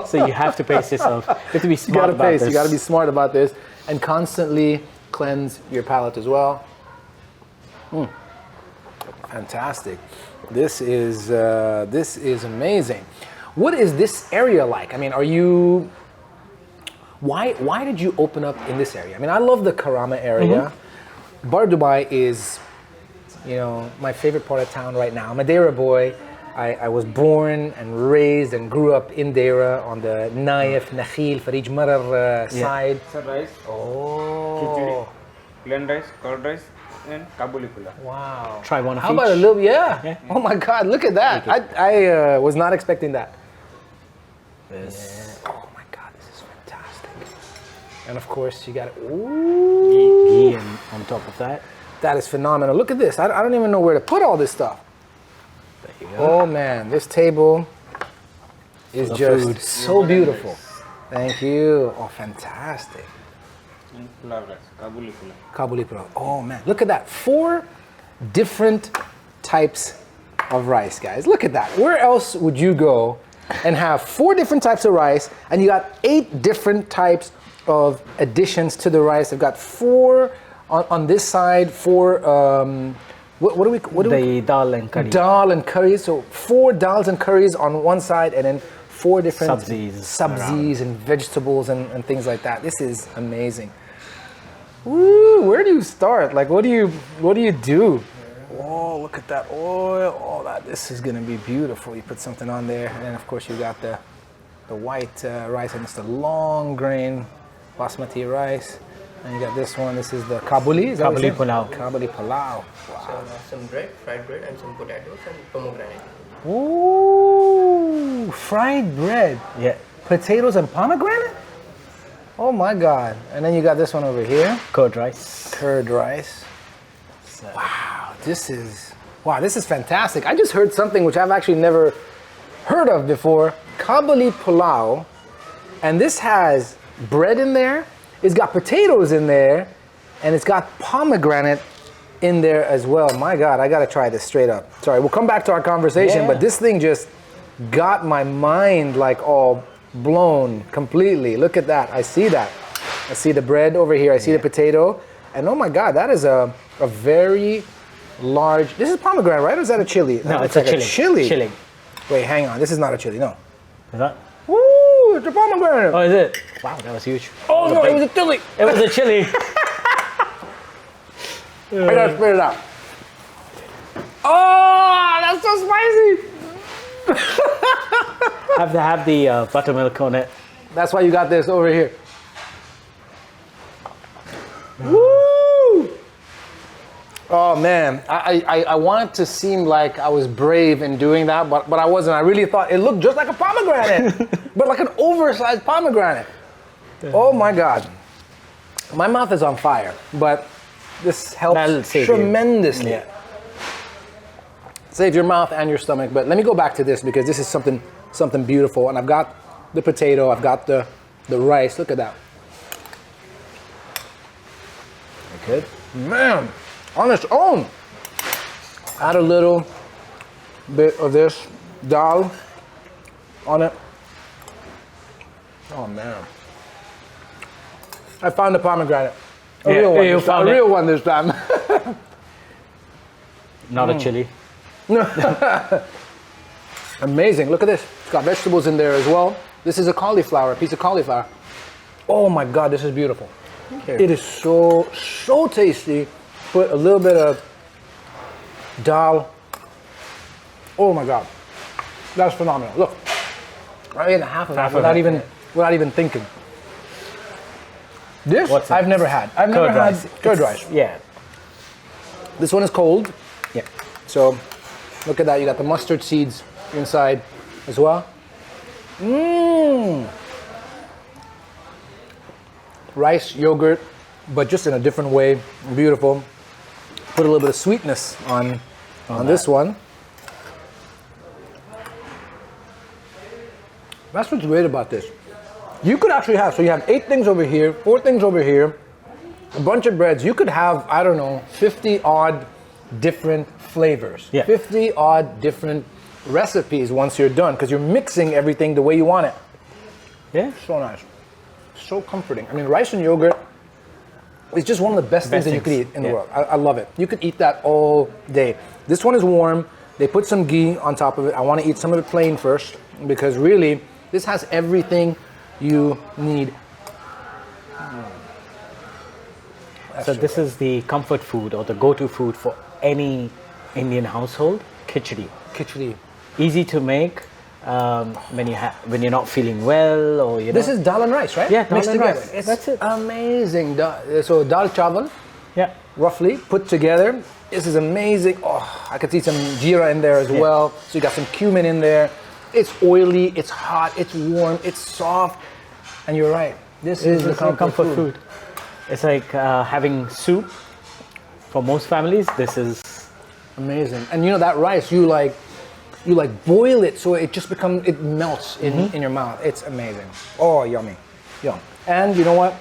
[SPEAKER 2] So you have to pace yourself. You have to be smart about this.
[SPEAKER 4] You got to be smart about this, and constantly cleanse your palate as well. Fantastic. This is amazing. What is this area like? I mean, why did you open up in this area? I mean, I love the Karama area. Bar Dubai is, my favorite part of town right now. I'm a Deira boy. I was born and raised and grew up in Deira on the Naif, Nakhil, Farij Marar side.
[SPEAKER 5] Sir, rice,
[SPEAKER 4] Oh.
[SPEAKER 5] khichdi, plain rice, curd rice, and kabuli pula.
[SPEAKER 4] Wow.
[SPEAKER 2] Try one of
[SPEAKER 4] How
[SPEAKER 2] each.
[SPEAKER 4] about a little, Oh my God, look at that. I was not expecting that.
[SPEAKER 2] This.
[SPEAKER 4] Oh my God, this is fantastic. And of course, you got it.
[SPEAKER 2] Ghee on top of that.
[SPEAKER 4] That is phenomenal. Look at this. I don't even know where to put all this stuff.
[SPEAKER 2] There you
[SPEAKER 4] Oh man, this table is just
[SPEAKER 2] food.
[SPEAKER 4] so beautiful. Thank you. Oh, fantastic.
[SPEAKER 5] And pulao rice, Kabuli pulao.
[SPEAKER 4] Kabuli pulao. Oh man, look at that. 4 different types of rice, guys. Look at that. Where else would you go and have 4 different types of rice and you got 8 different types of additions to the rice? I've got 4 on this side, 4 what do we
[SPEAKER 2] The dal and curry.
[SPEAKER 4] dal and curries. So 4 dals and curries on one side, and then 4 different
[SPEAKER 2] Sabzis
[SPEAKER 4] and vegetables and things like that. This is amazing. Woo, where do you start? Like, what do you do? Oh, look at that oil. Oh, this is gonna be beautiful. You put something on there, and then of course you got the white rice, and it's the long grain basmati rice. And you got this one. This is the Kabuli. Is that what
[SPEAKER 2] Kabuli
[SPEAKER 4] you said?
[SPEAKER 2] pulao.
[SPEAKER 4] Kabuli pulao.
[SPEAKER 6] Some bread, fried bread, and some potatoes and pomegranate.
[SPEAKER 4] Ooh, fried bread,
[SPEAKER 2] Yeah.
[SPEAKER 4] potatoes and pomegranate. Oh my God! And then you got this one over here,
[SPEAKER 2] Curd rice.
[SPEAKER 4] curd rice. Wow, this is fantastic. I just heard something which I've actually never heard of before. Kabuli pulao, and this has bread in there. It's got potatoes in there, and it's got pomegranate in there as well. My God, I gotta try this straight up. Sorry, we'll come back to our conversation,
[SPEAKER 2] Yeah.
[SPEAKER 4] but this thing just got my mind like all blown completely. Look at that. I see that. I see the bread over here. I see the potato. And oh my God, that is a very large. This is pomegranate, right? Or is that a chili?
[SPEAKER 2] No,
[SPEAKER 4] It's
[SPEAKER 2] it's a
[SPEAKER 4] like
[SPEAKER 2] chili. Chili.
[SPEAKER 4] Wait, hang on. This is not a chili, no.
[SPEAKER 2] Is that?
[SPEAKER 4] Woo, it's a pomegranate.
[SPEAKER 2] Oh, is it? Wow, that was huge.
[SPEAKER 4] Oh no, it was a chili.
[SPEAKER 2] It was a chili.
[SPEAKER 4] I gotta spit it out. Oh, that's so spicy.
[SPEAKER 2] Have to have the buttermilk on it.
[SPEAKER 4] That's why you got this over here. Woo! Oh man, I wanted to seem like I was brave in doing that, but I wasn't. I really thought it looked just like a pomegranate, but like an oversized pomegranate. Oh my God. My mouth is on fire, but this
[SPEAKER 2] That'll
[SPEAKER 4] helps
[SPEAKER 2] save you.
[SPEAKER 4] tremendously.
[SPEAKER 2] Yeah.
[SPEAKER 4] Save your mouth and your stomach. But let me go back to this because this is something beautiful. And I've got the potato, I've got the rice. Look at that. Good. Man, on its own. Add a little bit of this dal on it. Oh man. I found the pomegranate. A
[SPEAKER 2] Yeah,
[SPEAKER 4] real one.
[SPEAKER 2] you
[SPEAKER 4] This time.
[SPEAKER 2] found
[SPEAKER 4] A
[SPEAKER 2] it.
[SPEAKER 4] real one this time.
[SPEAKER 2] Not a chili.
[SPEAKER 4] Amazing. Look at this. It's got vegetables in there as well. This is a cauliflower, a piece of cauliflower. Oh my God, this is beautiful. It is so tasty. Put a little bit of dal. Oh my God. That's phenomenal. Look. I ate half of that without even thinking. This
[SPEAKER 2] What's that?
[SPEAKER 4] I've never had. I've never had curd rice.
[SPEAKER 2] Yeah.
[SPEAKER 4] This one is cold.
[SPEAKER 2] Yeah.
[SPEAKER 4] So look at that, you got the mustard seeds inside as well. Mmm. Rice, yogurt, but just in a different way. Beautiful. Put a little bit of sweetness on this one. That's what's great about this. You could actually have, so you have 8 things over here, 4 things over here, a bunch of breads. You could have, I don't know, 50 odd different flavors.
[SPEAKER 2] Yeah.
[SPEAKER 4] 50 odd different recipes once you're done, because you're mixing everything the way you want it.
[SPEAKER 2] Yeah.
[SPEAKER 4] So nice. So comforting. I mean, rice and yogurt is just one of the best things that you could eat in the world. I love it. You could eat that all day. This one is warm. They put some ghee on top of it. I want to eat some of it plain first, because really, this has everything you need.
[SPEAKER 2] So this is the comfort food or the go-to food for any Indian household, khichdi.
[SPEAKER 4] Khichdi.
[SPEAKER 2] Easy to make when you're not feeling well or you know.
[SPEAKER 4] This is dal and rice, right?
[SPEAKER 2] Yeah, dal
[SPEAKER 4] Mixed
[SPEAKER 2] and
[SPEAKER 4] together.
[SPEAKER 2] rice.
[SPEAKER 4] It's
[SPEAKER 2] That's it.
[SPEAKER 4] amazing. So dal chawal,
[SPEAKER 2] Yeah.
[SPEAKER 4] roughly put together. This is amazing. Oh, I could see some jeera in there as well. So you got some cumin in there. It's oily, it's hot, it's warm, it's soft. And you're right. This is the comfort food.
[SPEAKER 2] It's like having soup. For most families, this is
[SPEAKER 4] Amazing. And you know that rice, you you like boil it so it just it melts in your mouth. It's amazing. Oh, yummy. Yum. And you know what?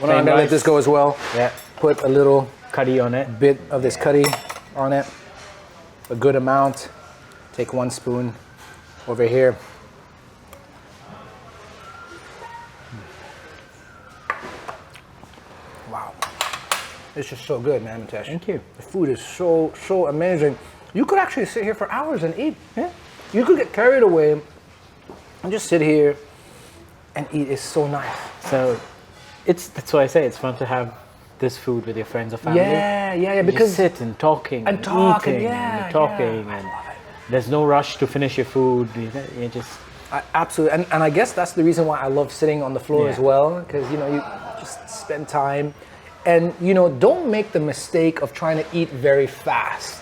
[SPEAKER 4] When I'm gonna let this go as well.
[SPEAKER 2] Yeah.
[SPEAKER 4] Put a little
[SPEAKER 2] Curry on it.
[SPEAKER 4] bit of this curry on it. A good amount. Take 1 spoon over here. Wow. It's just so good, man, Mitesh.
[SPEAKER 2] Thank you.
[SPEAKER 4] The food is so amazing. You could actually sit here for hours and eat. Yeah. You could get carried away and just sit here and eat. It's so nice.
[SPEAKER 2] So that's why I say it's fun to have this food with your friends or family.
[SPEAKER 4] Yeah,
[SPEAKER 2] Because
[SPEAKER 4] because
[SPEAKER 2] you sit and talking
[SPEAKER 4] and talking,
[SPEAKER 2] eating
[SPEAKER 4] yeah,
[SPEAKER 2] and talking
[SPEAKER 4] yeah.
[SPEAKER 2] and there's no rush to finish your food. You just
[SPEAKER 4] absolutely, and I guess that's the reason why I love sitting on the floor as
[SPEAKER 2] Yeah.
[SPEAKER 4] well, because you know you just spend time, and you know don't make the mistake of trying to eat very fast.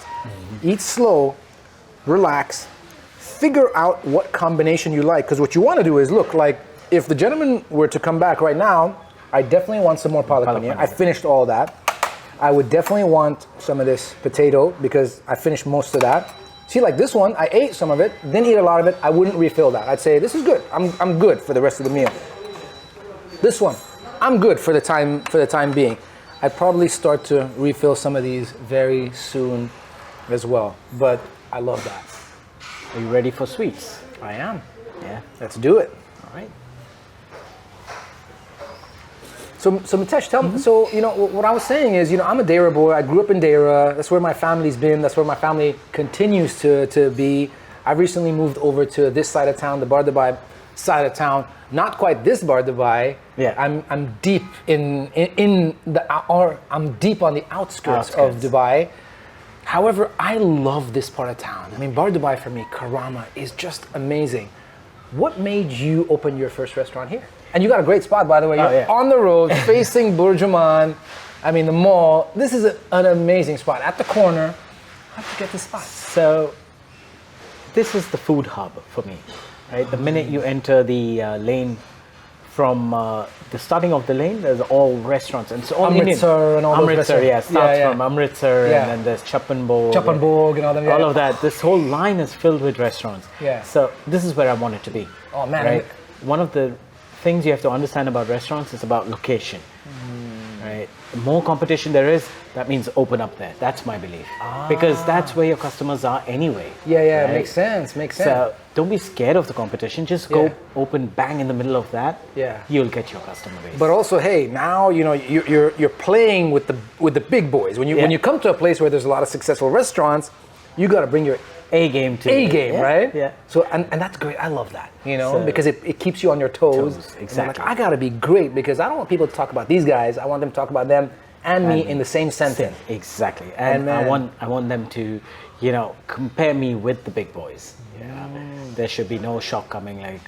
[SPEAKER 4] Eat slow, relax, figure out what combination you like, because what you want to do is look like if the gentleman were to come back right now, I definitely want some more palak paneer. I finished all that. I would definitely want some of this potato because I finished most of that. See, like this one, I ate some of it, didn't eat a lot of it. I wouldn't refill that. I'd say this is good. I'm good for the rest of the meal. This one, I'm good for the time being. I'd probably start to refill some of these very soon as well. But I love that.
[SPEAKER 2] Are you ready for sweets?
[SPEAKER 4] I am.
[SPEAKER 2] Yeah.
[SPEAKER 4] Let's do it.
[SPEAKER 2] All right.
[SPEAKER 4] So Mitesh, tell me. So you know what I was saying is, you know, I'm a Dera boy. I grew up in Dera. That's where my family's been. That's where my family continues to be. I've recently moved over to this side of town, the Bar Dubai side of town. Not quite this Bar Dubai.
[SPEAKER 2] Yeah.
[SPEAKER 4] I'm deep I'm deep on the outskirts of Dubai. However, I love this part of town. I mean, Bar Dubai for me, Karama, is just amazing. What made you open your first restaurant here? And you got a great spot, by the way. You're on the road, facing Burj Aman. I mean, the mall. This is an amazing spot. At the corner, how'd you get this spot?
[SPEAKER 2] So this is the food hub for me, right? The minute you enter the lane from the starting of the lane, there's all restaurants. And it's all
[SPEAKER 4] Amritsar
[SPEAKER 2] Indian.
[SPEAKER 4] and all those
[SPEAKER 2] Amritsar,
[SPEAKER 4] restaurants.
[SPEAKER 2] starts from Amritsar
[SPEAKER 4] Yeah.
[SPEAKER 2] and then there's Chappanbhog.
[SPEAKER 4] Chappanbhog and all them.
[SPEAKER 2] All of that. This whole line is filled with restaurants.
[SPEAKER 4] Yeah.
[SPEAKER 2] So this is where I want it to be.
[SPEAKER 4] Oh, man.
[SPEAKER 2] Right? One of the things you have to understand about restaurants is about location. Right? The more competition there is, that means open up there. That's my belief. Because that's where your customers are anyway.
[SPEAKER 4] Yeah,
[SPEAKER 2] right?
[SPEAKER 4] makes sense.
[SPEAKER 2] So don't be scared of the competition. Just go open bang in the middle of that.
[SPEAKER 4] Yeah.
[SPEAKER 2] You'll get your customer base.
[SPEAKER 4] But also, hey, now you know you're playing with the big boys. When you come to a place where there's a lot of successful restaurants, you got to bring your
[SPEAKER 2] A game too.
[SPEAKER 4] A game, right?
[SPEAKER 2] Yeah.
[SPEAKER 4] So and that's great. I love that. You know,
[SPEAKER 2] So-
[SPEAKER 4] because it keeps you on your toes. And you're
[SPEAKER 2] exactly.
[SPEAKER 4] like, I gotta be great because I don't want people to talk about these guys. I want them to talk about them and me in the same sentence.
[SPEAKER 2] Exactly. And I want them to, you know, compare me with the big boys. Yeah. There should be no shock coming like,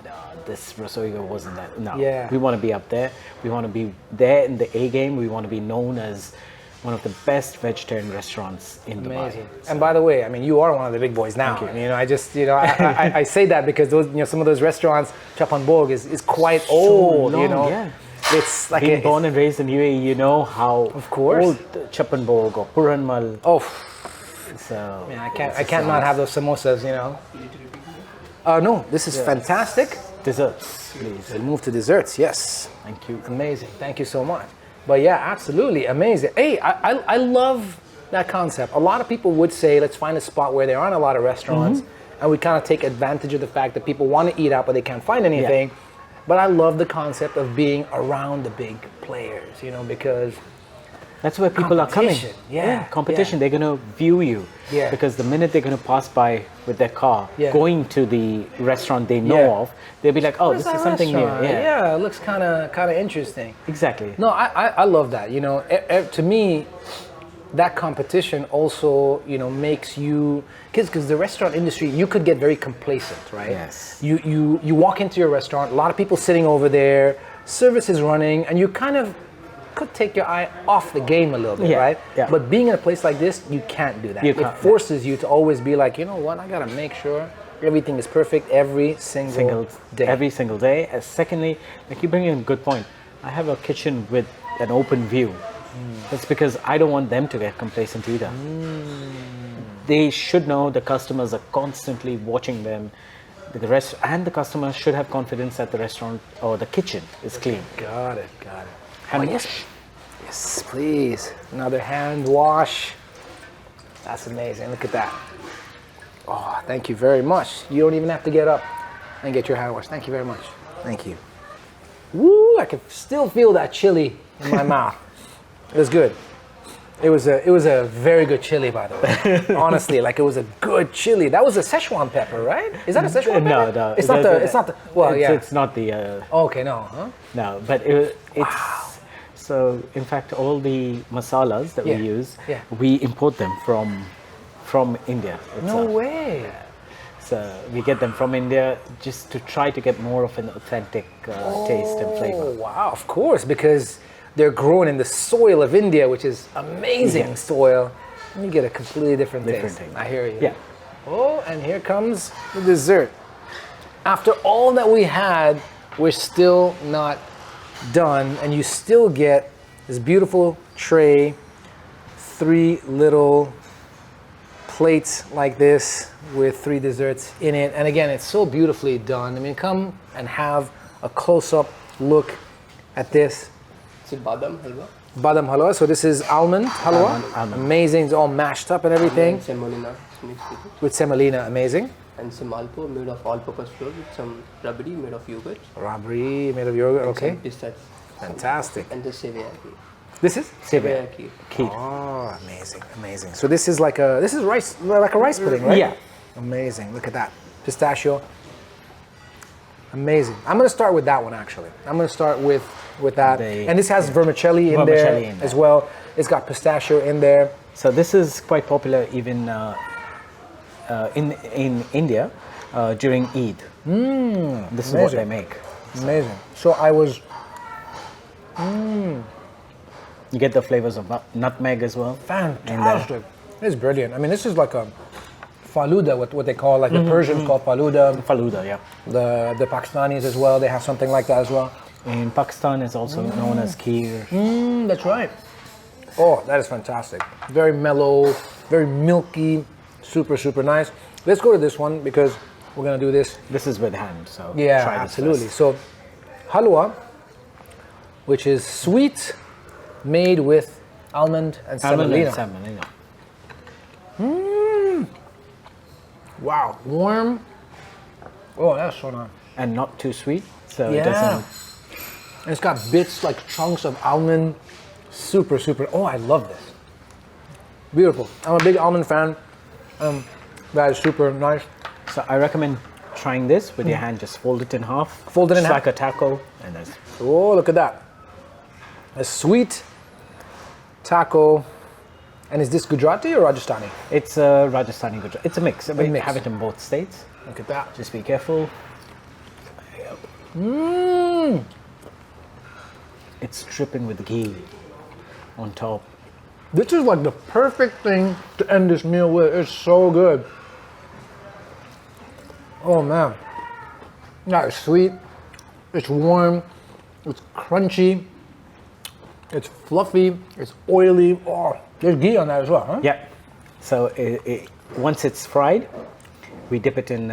[SPEAKER 2] no, this Rasoi Ghar wasn't that. No.
[SPEAKER 4] Yeah.
[SPEAKER 2] We want to be up there. We want to be there in the A game. We want to be known as one of the best vegetarian restaurants in
[SPEAKER 4] Amazing.
[SPEAKER 2] Dubai.
[SPEAKER 4] And by the way, I mean, you are one of the big boys now.
[SPEAKER 2] Thank you.
[SPEAKER 4] You know, I just, you know, I say that because those, you know, some of those restaurants, Chappanbhog is quite old.
[SPEAKER 2] long,
[SPEAKER 4] you know,
[SPEAKER 2] yeah.
[SPEAKER 4] it's like
[SPEAKER 2] Being born and raised in UAE, you know how
[SPEAKER 4] Of course.
[SPEAKER 2] old Chappanbhog or Puranmal.
[SPEAKER 4] oh,
[SPEAKER 2] So
[SPEAKER 4] man, I can't not have those samosas. You know. No, this is fantastic.
[SPEAKER 2] Desserts, please.
[SPEAKER 4] We'll move to desserts. Yes.
[SPEAKER 2] Thank you.
[SPEAKER 4] Amazing. Thank you so much. But yeah, absolutely amazing. Hey, I love that concept. A lot of people would say, let's find a spot where there aren't a lot of restaurants, and we kind of take advantage of the fact that people want to eat out but they can't find anything. But I love the concept of being around the big players, you know, because
[SPEAKER 2] That's where people are coming.
[SPEAKER 4] Competition, yeah,
[SPEAKER 2] competition.
[SPEAKER 4] yeah.
[SPEAKER 2] They're going to view you.
[SPEAKER 4] Yeah.
[SPEAKER 2] Because the minute they're going to pass by with their car,
[SPEAKER 4] Yeah.
[SPEAKER 2] going to the restaurant they know
[SPEAKER 4] Yeah.
[SPEAKER 2] of, they'll be like, oh,
[SPEAKER 4] Where's
[SPEAKER 2] this is
[SPEAKER 4] that
[SPEAKER 2] something new.
[SPEAKER 4] restaurant? Yeah, it looks kind of interesting.
[SPEAKER 2] Exactly.
[SPEAKER 4] No, I love that. You know, to me, that competition also, you know, makes you, because the restaurant industry, you could get very complacent, right?
[SPEAKER 2] Yes.
[SPEAKER 4] You walk into your restaurant, a lot of people sitting over there, service is running, and you kind of could take your eye off the game a little bit,
[SPEAKER 2] Yeah,
[SPEAKER 4] right?
[SPEAKER 2] yeah.
[SPEAKER 4] But being in a place like this, you can't do that.
[SPEAKER 2] You
[SPEAKER 4] It
[SPEAKER 2] can't,
[SPEAKER 4] forces you to always be like, you know what, I gotta make sure everything is perfect every single day.
[SPEAKER 2] Every single day. Secondly, like you bring in a good point. I have a kitchen with an open view. That's because I don't want them to get complacent either. they should know the customers are constantly watching them. And the customers should have confidence that the restaurant or the kitchen is clean.
[SPEAKER 4] Got it.
[SPEAKER 2] Hand
[SPEAKER 4] yes. Yes, please. Another hand wash. That's amazing. Look at that. Oh, thank you very much. You don't even have to get up and get your hand washed. Thank you very much. Thank you. Woo! I can still feel that chili in my mouth. It was good. It was a very good chili, by the way. Honestly, like it was a good chili. That was a Szechuan pepper, right? Is that a Szechuan pepper?
[SPEAKER 2] No.
[SPEAKER 4] It's not the. Well, yeah.
[SPEAKER 2] It's not the.
[SPEAKER 4] Okay, no. Huh?
[SPEAKER 2] No, but it's. Wow. So in fact, all the masalas that we use, we import them from India itself.
[SPEAKER 4] No way.
[SPEAKER 2] So we get them from India just to try to get more of an authentic taste and flavor.
[SPEAKER 4] Oh wow! Of course, because they're grown in the soil of India, which is amazing soil. And you get a completely different taste.
[SPEAKER 2] thing.
[SPEAKER 4] I hear you.
[SPEAKER 2] Yeah.
[SPEAKER 4] Oh, and here comes the dessert. After all that we had, we're still not done, and you still get this beautiful tray, 3 little plates like this with 3 desserts in it. And again, it's so beautifully done. I mean, come and have a close-up look at this.
[SPEAKER 6] It's badam halwa.
[SPEAKER 4] Badam halwa. So this is almond halwa.
[SPEAKER 2] Almond.
[SPEAKER 4] Amazing. It's all mashed up and everything.
[SPEAKER 6] And semolina mixed with it.
[SPEAKER 4] With semolina. Amazing.
[SPEAKER 6] And semalpo made of all-purpose flour with some rabdi made of yogurt.
[SPEAKER 4] Rabri made of yogurt. Okay.
[SPEAKER 6] Some pistache.
[SPEAKER 4] Fantastic.
[SPEAKER 6] And the sevia kheer.
[SPEAKER 4] This is?
[SPEAKER 6] Sevia kheer.
[SPEAKER 4] Oh, amazing. So this is like a rice pudding, right?
[SPEAKER 2] Yeah.
[SPEAKER 4] Amazing. Look at that. Pistachio. Amazing. I'm going to start with that one actually. I'm going to start with that. And this has vermicelli in there as well. It's got pistachio in there.
[SPEAKER 2] So this is quite popular even in India during Eid. This is what they make.
[SPEAKER 4] Amazing. So I was.
[SPEAKER 2] You get the flavors of nutmeg as well.
[SPEAKER 4] Fantastic. It's brilliant. I mean, this is like a faluda, what they call, like the Persians call faluda.
[SPEAKER 2] Faluda, yeah.
[SPEAKER 4] The Pakistanis as well, they have something like that as well.
[SPEAKER 2] In Pakistan, it's also known as kheer.
[SPEAKER 4] That's right. Oh, that is fantastic. Very mellow, very milky, super nice. Let's go to this one because we're gonna do this.
[SPEAKER 2] This is with hand, so
[SPEAKER 4] yeah,
[SPEAKER 2] try this
[SPEAKER 4] absolutely.
[SPEAKER 2] first.
[SPEAKER 4] So, halwa, which is sweet, made with almond and semolina. Wow, warm. Oh, that's so nice.
[SPEAKER 2] And not too sweet, so
[SPEAKER 4] Yeah.
[SPEAKER 2] it doesn't.
[SPEAKER 4] And it's got bits like chunks of almond. Super. Oh, I love this. Beautiful. I'm a big almond fan. That is super nice.
[SPEAKER 2] So I recommend trying this with your hand. Just fold it in half.
[SPEAKER 4] Fold it in
[SPEAKER 2] just
[SPEAKER 4] half.
[SPEAKER 2] like a taco, and that's
[SPEAKER 4] Oh, look at that. A sweet taco. And is this Gujarati or Rajasthani?
[SPEAKER 2] it's Rajasthani Gujarati. It's a mix. We
[SPEAKER 4] mix.
[SPEAKER 2] have it in both states.
[SPEAKER 4] Look at that.
[SPEAKER 2] Just be careful. It's dripping with ghee on top.
[SPEAKER 4] This is like the perfect thing to end this meal with. It's so good. Oh man. That is sweet. It's warm. It's crunchy. It's fluffy. It's oily. Oh, there's ghee on that as well, huh?
[SPEAKER 2] Yeah. So once it's fried, we dip it in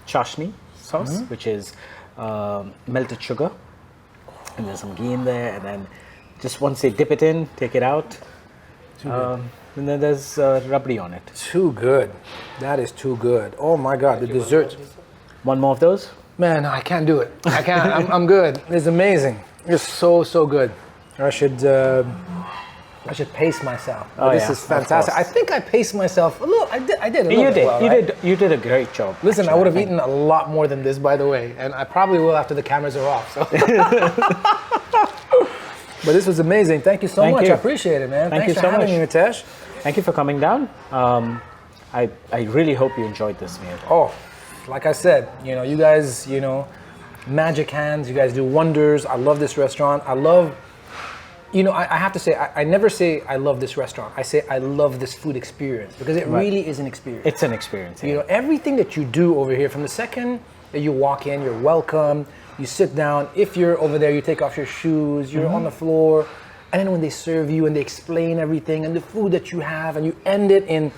[SPEAKER 2] chashni sauce, which is melted sugar, and there's some ghee in there. And then just once they dip it in, take it out, and then there's rabdi on it.
[SPEAKER 4] Too good. That is too good. Oh my God, the dessert.
[SPEAKER 2] One more of those.
[SPEAKER 4] Man, I can't do it. I can't. I'm good. It's amazing. It's so good. I should pace myself.
[SPEAKER 2] Oh,
[SPEAKER 4] This
[SPEAKER 2] yeah,
[SPEAKER 4] is fantastic.
[SPEAKER 2] of
[SPEAKER 4] I
[SPEAKER 2] course.
[SPEAKER 4] think I paced myself a little. I did a little
[SPEAKER 2] You
[SPEAKER 4] bit
[SPEAKER 2] did.
[SPEAKER 4] well, right?
[SPEAKER 2] You did a great job.
[SPEAKER 4] Listen, I
[SPEAKER 2] actually,
[SPEAKER 4] would have
[SPEAKER 2] think.
[SPEAKER 4] eaten a lot more than this, by the way, and I probably will after the cameras are off. So. But this was amazing. Thank you so
[SPEAKER 2] Thank
[SPEAKER 4] much.
[SPEAKER 2] you.
[SPEAKER 4] I appreciate it, man.
[SPEAKER 2] Thank
[SPEAKER 4] Thanks
[SPEAKER 2] you
[SPEAKER 4] for
[SPEAKER 2] so
[SPEAKER 4] having
[SPEAKER 2] much.
[SPEAKER 4] me, Mitesh.
[SPEAKER 2] Thank you for coming down. I really hope you enjoyed this meal.
[SPEAKER 4] Oh, like I said, you guys, magic hands. You guys do wonders. I love this restaurant. I love. I have to say, I never say I love this restaurant. I say I love this food experience because it really is an experience.
[SPEAKER 2] It's an experience. Yeah.
[SPEAKER 4] Everything that you do over here, from the second that you walk in, you're welcome. You sit down. If you're over there, you take off your shoes. You're on the floor. And then when they serve you and they explain everything and the food that you have, and you end it in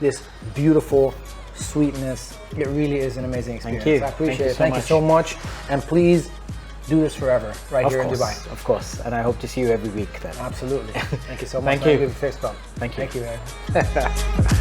[SPEAKER 4] this beautiful sweetness. It really is an amazing experience.
[SPEAKER 2] you.
[SPEAKER 4] I appreciate it.
[SPEAKER 2] Thank
[SPEAKER 4] Thank
[SPEAKER 2] you
[SPEAKER 4] you
[SPEAKER 2] so
[SPEAKER 4] so much. And please do this forever right here in Dubai.
[SPEAKER 2] Of course. And I hope to see you every week then.
[SPEAKER 4] Absolutely. Thank you so much.
[SPEAKER 2] Thank you.
[SPEAKER 4] Give a fist bump.
[SPEAKER 2] Thank you.
[SPEAKER 4] Thank you, man.